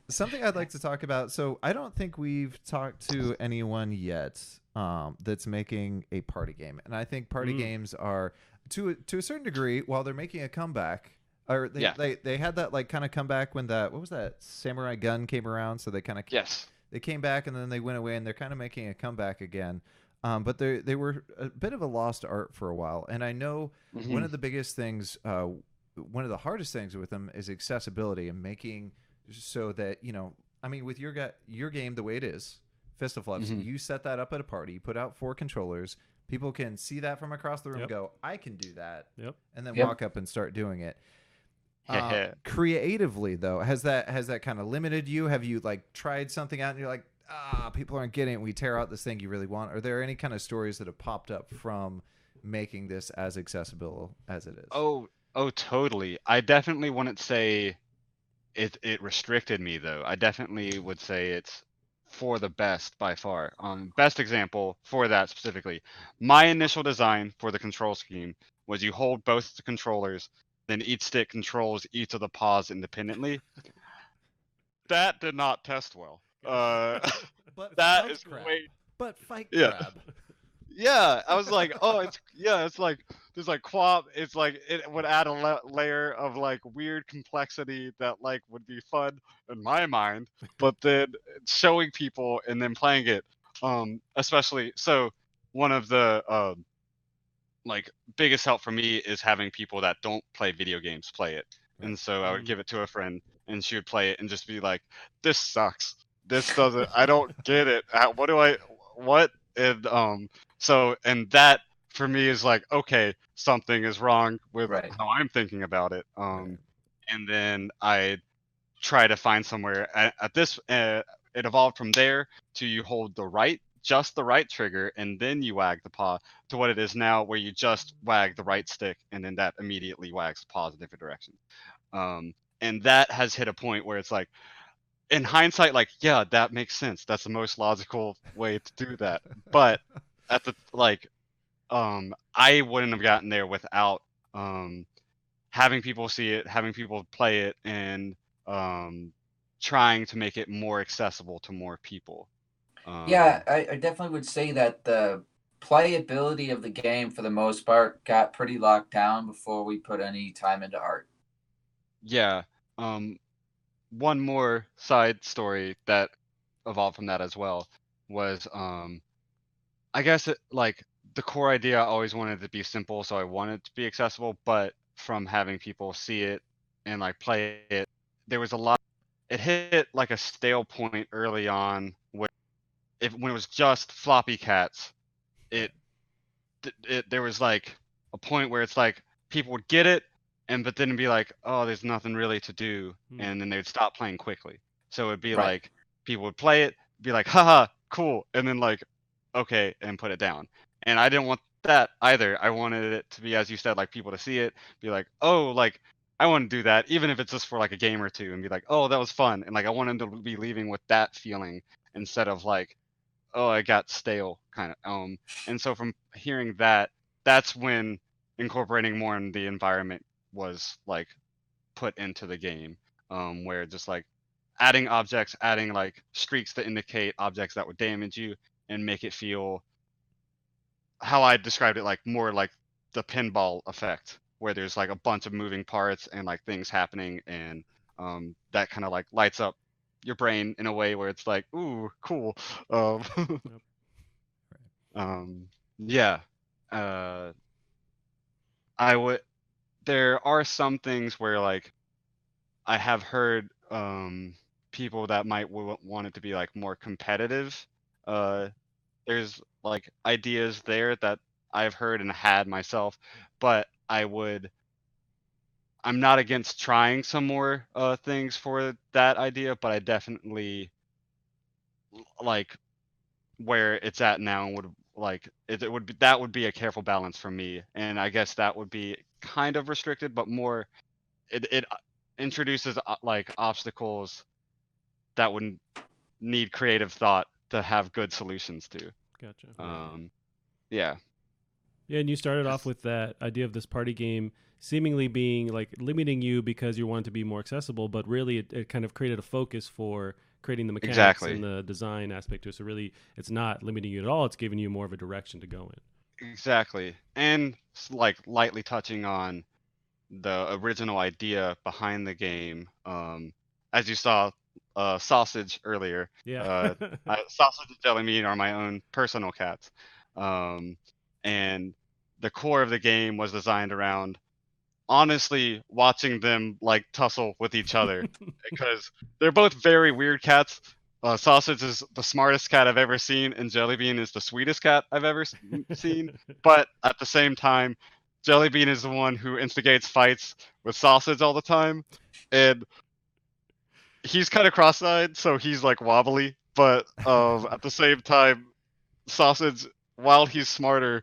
Something I'd like to talk about. So I don't think we've talked to anyone yet that's making a party game, and I think party games are to a certain degree, while they're making a comeback. Or they had that like kind of comeback when what was that Samurai Gun came around, so they kind of they came back and then they went away, and they're kind of making a comeback again. But they were a bit of a lost art for a while, and I know one of the biggest things, one of the hardest things with them is accessibility and making so that I mean, with your game the way it is, fisti-fluffs, you set that up at a party, you put out 4 controllers. People can see that from across the room and go, I can do that, and then walk up and start doing it. Creatively though, has that kind of limited you? Have you like tried something out and you're like, people aren't getting it, we tear out this thing you really want? Are there any kind of stories that have popped up from making this as accessible as it is? Oh, totally. I definitely wouldn't say it restricted me though. I definitely would say it's for the best by far. Best example for that specifically, my initial design for the control scheme was you hold both the controllers, then each stick controls each of the paws independently. That did not test well. But that is crab. way. But fight crab. Yeah, I was like, it's like there's like it's like it would add a layer of like weird complexity that like would be fun in my mind, but then showing people and then playing it, especially so one of the like biggest help for me is having people that don't play video games play it. And so I would give it to a friend and she would play it and just be like, this sucks. This doesn't, I don't get it. What? And so, and that for me is like, okay, something is wrong with how I'm thinking about it. And then I try to find somewhere at this, it evolved from there to you hold just the right trigger, and then you wag the paw, to what it is now where you just wag the right stick and then that immediately wags the paws in different directions. And that has hit a point where it's like, in hindsight, like, yeah, that makes sense. That's the most logical way to do that. But at the I wouldn't have gotten there without having people see it, having people play it, and trying to make it more accessible to more people. Yeah, I definitely would say that the playability of the game, for the most part, got pretty locked down before we put any time into art. Yeah. One more side story that evolved from that as well was I guess the core idea I always wanted to be simple, so I wanted it to be accessible, but from having people see it and like play it, there was a lot. It hit like a stale point early on where when it was just floppy cats, it there was like a point where it's like people would get it, but then it'd be like, oh, there's nothing really to do, and then they'd stop playing quickly. So it'd be like people would play it, be like, haha, cool, and then like, okay, and put it down. And I didn't want that either. I wanted it to be, as you said, like people to see it, be like, oh, like I want to do that, even if it's just for like a game or two, and be like, oh, that was fun, and like I want them to be leaving with that feeling instead of like, oh, I got stale kind of. And so from hearing that, that's when incorporating more in the environment was like put into the game, where just like adding objects, adding like streaks to indicate objects that would damage you, and make it feel how I described it, like more like the pinball effect, where there's like a bunch of moving parts and like things happening, and that kind of like lights up your brain in a way where it's like, ooh, cool. Yeah. I would. There are some things where like I have heard people that might want it to be like more competitive. There's like ideas there that I've heard and had myself, but I'm not against trying some more things for that idea, but I definitely like where it's at now and would like it would be, that would be a careful balance for me, and I guess that would be kind of restricted, but more it introduces like obstacles that would need creative thought to have good solutions to. Gotcha. Yeah. Yeah, and you started off with that idea of this party game seemingly being like limiting you because you want it to be more accessible, but really it kind of created a focus for creating the mechanics and the design aspect to it. So really, it's not limiting you at all. It's giving you more of a direction to go in. Exactly. And like lightly touching on the original idea behind the game. As you saw, Sausage earlier. Yeah. Sausage and Jelly Bean are my own personal cats. And the core of the game was designed around honestly watching them like tussle with each other because they're both very weird cats. Sausage is the smartest cat I've ever seen, and Jellybean is the sweetest cat I've ever seen. But at the same time, Jellybean is the one who instigates fights with Sausage all the time, and he's kind of cross-eyed, so he's like wobbly. But at the same time, Sausage, while he's smarter,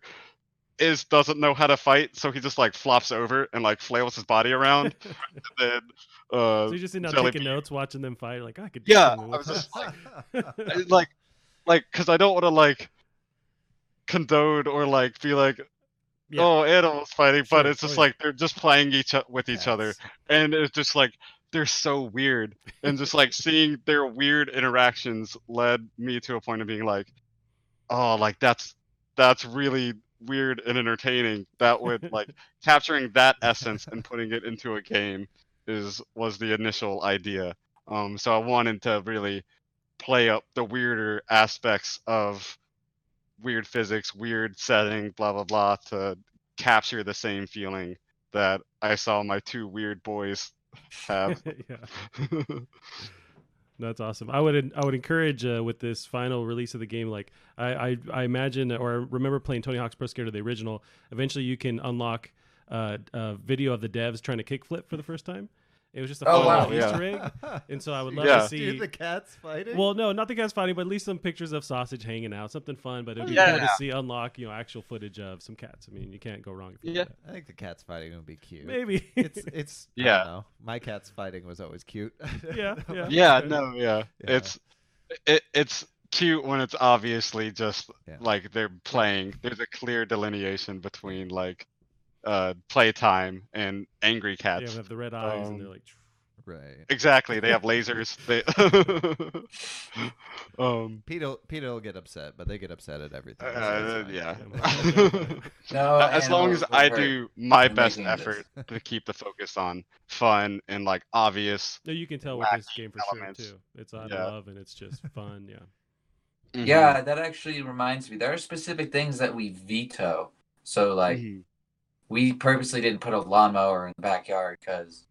doesn't know how to fight, so he just like flops over and like flails his body around. And then, so you're just sitting down taking notes, watching them fight. Like I could. Yeah, I was just like, because I don't want to like condone or like be like, oh, animals fighting, but it's just like they're just playing with each other, and it's just like they're so weird, and just like seeing their weird interactions led me to a point of being like, oh, like that's really weird and entertaining. That would like capturing that essence and putting it into a game was the initial idea. So I wanted to really play up the weirder aspects of weird physics, weird setting, blah blah blah, to capture the same feeling that I saw my two weird boys have. That's awesome. I would encourage with this final release of the game, like I imagine or remember playing Tony Hawk's Pro Skater, the original. Eventually, you can unlock a video of the devs trying to kickflip for the first time. It was just a fun Easter egg, and so I would love to see the cats fighting. Well, no, not the cats fighting, but at least some pictures of Sausage hanging out, something fun. But it'd be cool to see unlock, actual footage of some cats. I mean, you can't go wrong. If you do that. I think the cats fighting would be cute. Maybe it's I don't know. My cats fighting was always cute. Yeah. It's cute when it's obviously just Yeah. like they're playing. There's a clear delineation between like playtime and angry They cats. have the red eyes, and they're like, Right. Exactly. They have lasers. They Peter will get upset, but they get upset at everything. So it's fine. yeah. No As long as animals were I hurt do my when best making this. effort to keep the focus on fun and like obvious. No, you can tell with this wacky game for elements. sure too. It's out Yeah. of love, and it's just fun. Yeah. Yeah, that actually reminds me. There are specific things that we veto. So like, we purposely didn't put a lawnmower in the backyard because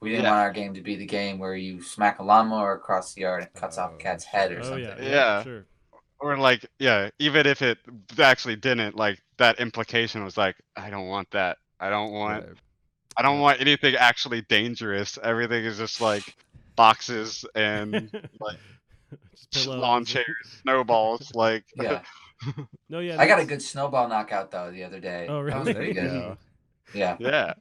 we didn't want our game to be the game where you smack a lawnmower across the yard and it cuts off a cat's head or something. Yeah. Sure. Or like, yeah, even if it actually didn't, like that implication was like, I don't want that. I don't want anything actually dangerous. Everything is just like boxes and like lawn chairs, snowballs, like yeah. No, yeah. I got a good snowball knockout though the other day. Oh, really? That was pretty good. Yeah. Yeah.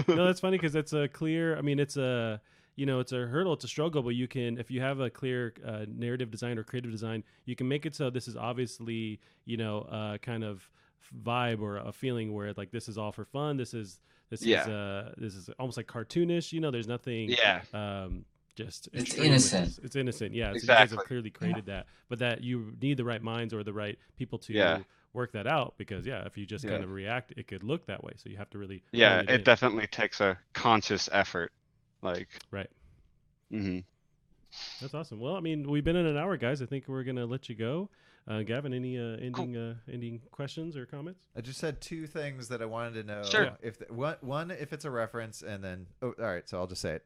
No, that's funny because it's a clear. I mean, it's a it's a hurdle, it's a struggle, but you can, if you have a clear narrative design or creative design, you can make it so this is obviously kind of vibe or a feeling where like this is all for fun. This is almost like cartoonish. There's nothing. Yeah. Just it's innocent. It's innocent. Yeah. Exactly. So you guys have clearly created that, but that you need the right minds or the right people to work that out because if you just kind of react, it could look that way. So you have to really it definitely takes a conscious effort. Like right. That's awesome. Well, I mean, we've been in an hour, guys. I think we're gonna let you go. Gavin, any ending questions or comments? I just had two things that I wanted to know. Sure. If one, if it's a reference, and then all right. So I'll just say it.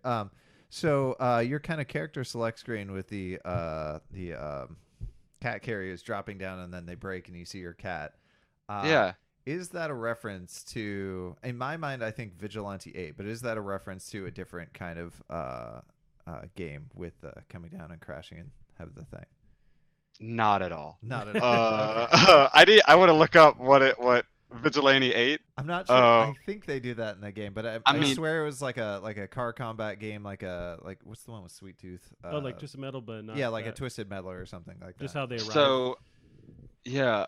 So your kind of character select screen with the cat carriers dropping down and then they break and you see your cat. Is that a reference to? In my mind, I think Vigilante 8, but is that a reference to a different kind of game with coming down and crashing and have the thing? Not at all. Not at all. I want to look up what Vigilante 8. I'm not sure. I think they do that in the game, but I swear it was like a car combat game, like what's the one with Sweet Tooth? Like Twisted Metal, but not like a Twisted Metal or something like that. Just how they arrive. So, yeah,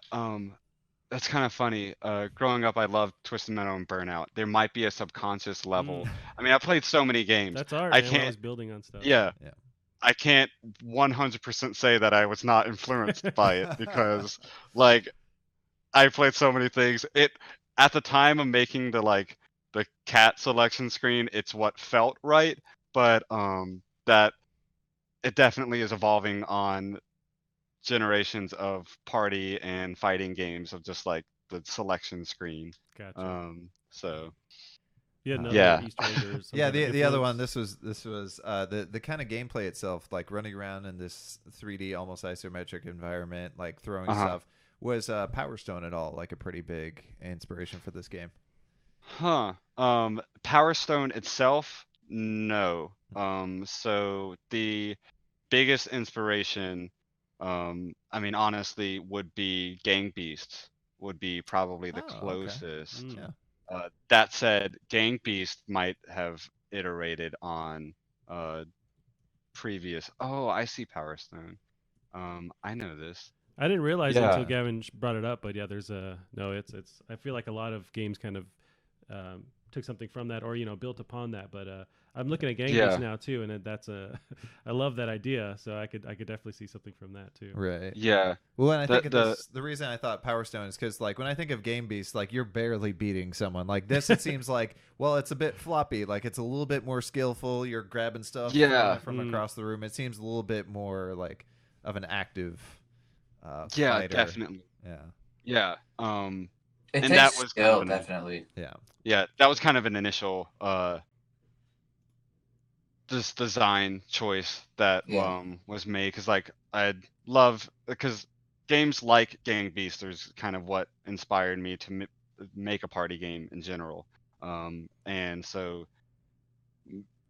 that's kind of funny. Growing up, I loved Twisted Metal and Burnout. There might be a subconscious level. I mean, I played so many games. That's art. I man, can't. I was building on stuff. Yeah. I can't 100% say that I was not influenced by it because, like, I played so many things. At the time of making the cat selection screen, it's what felt right, but that it definitely is evolving on generations of party and fighting games of just like the selection screen. Gotcha. So. Yeah. The other one. This was the kind of gameplay itself, like running around in this 3D almost isometric environment, like throwing stuff. Was Power Stone at all like a pretty big inspiration for this game? Power Stone itself, no. So the biggest inspiration, I mean, honestly, would be Gang Beasts. Would be probably the closest. Okay. That said, Gang Beast might have iterated on previous. Oh, I see Power Stone. I know this. I didn't realize it until Gavin brought it up, but yeah, there's it's. I feel like a lot of games kind of took something from that or built upon that. But I'm looking at Gang Beasts now too, and that's I love that idea. So I could definitely see something from that too. Right. Yeah. Well, and I think the reason I thought Power Stone is because like when I think of Game Beasts, like you're barely beating someone. Like this, it seems like it's a bit floppy. Like it's a little bit more skillful. You're grabbing stuff from across the room. It seems a little bit more like of an active. Fighter. Definitely. It and takes that was skill, definitely. Yeah, that was kind of an initial this design choice that was made because like I'd love because games like Gang Beasts is kind of what inspired me to make a party game in general. And so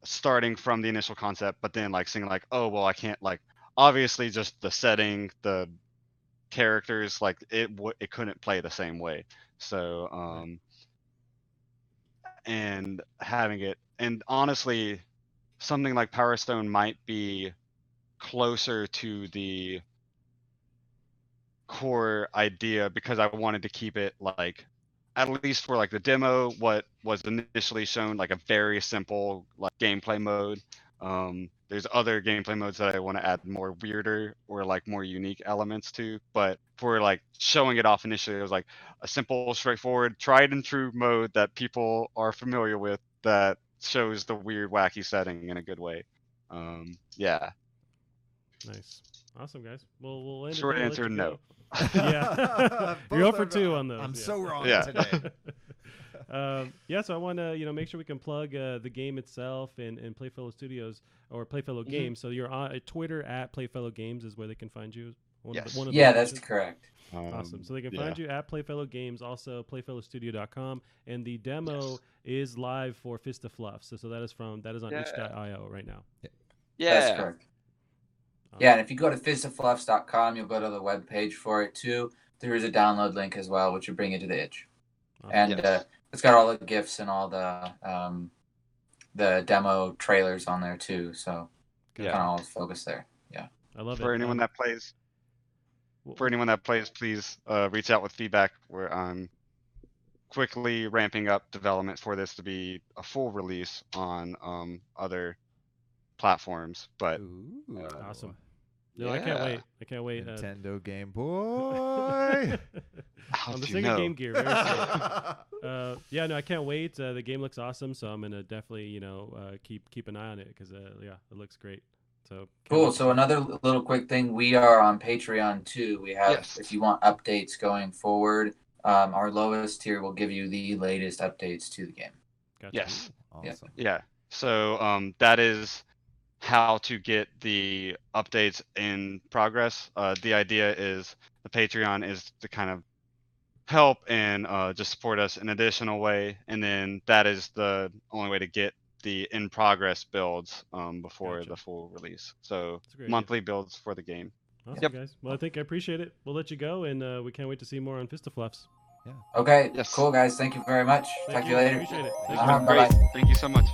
starting from the initial concept, but then like seeing like, oh well, I can't like obviously just the setting, the characters, like it couldn't play the same way. So and having it, and honestly, something like Power Stone might be closer to the core idea because I wanted to keep it like, at least for like the demo, what was initially shown, like a very simple like gameplay mode. There's other gameplay modes that I want to add more weirder or like more unique elements to, but for like showing it off initially, it was like a simple, straightforward, tried and true mode that people are familiar with that shows the weird, wacky setting in a good way. Yeah. Nice. Awesome, guys. Well, we'll end Short it there, answer, no. Yeah. You're 0 for 2 on those. I'm so wrong Yeah. today. So I want to make sure we can plug the game itself and Playfellow Studios or Playfellow Games. So you're on Twitter at Playfellow Games is where they can find you. That's correct. Awesome. So they can find you at Playfellow Games, also playfellowstudio.com, and the demo is live for fisti-fluffs. So that is on itch.io right now. Yeah. That's correct. Yeah, and if you go to fisti-fluffs.com, you'll go to the web page for it too. There is a download link as well, which will bring you to the itch. Awesome. And it's got all the GIFs and all the demo trailers on there too. So kind of all focus there. Yeah. I love it. For anyone that plays, please reach out with feedback. Where I'm quickly ramping up development for this to be a full release on other platforms. But awesome. No, I can't wait. Nintendo Game Boy. On the Sega Game Gear. Very I can't wait. The game looks awesome, so I'm gonna definitely keep an eye on it because it looks great. So cool. So another little quick thing, we are on Patreon too. We have if you want updates going forward, our lowest tier will give you the latest updates to the game. Gotcha. Yes. Awesome. Yeah. So that is how to get the updates in progress. The idea is the Patreon is to kind of help and just support us in an additional way, and then that is the only way to get the in progress builds before the full release. So monthly builds for the game. Awesome, guys. Well, I appreciate it. We'll let you go, and we can't wait to see more on fisti-fluffs. Yeah. Okay. Yes. Cool, guys. Thank you very much. Talk to you later. Appreciate it. Great. Thank you so much.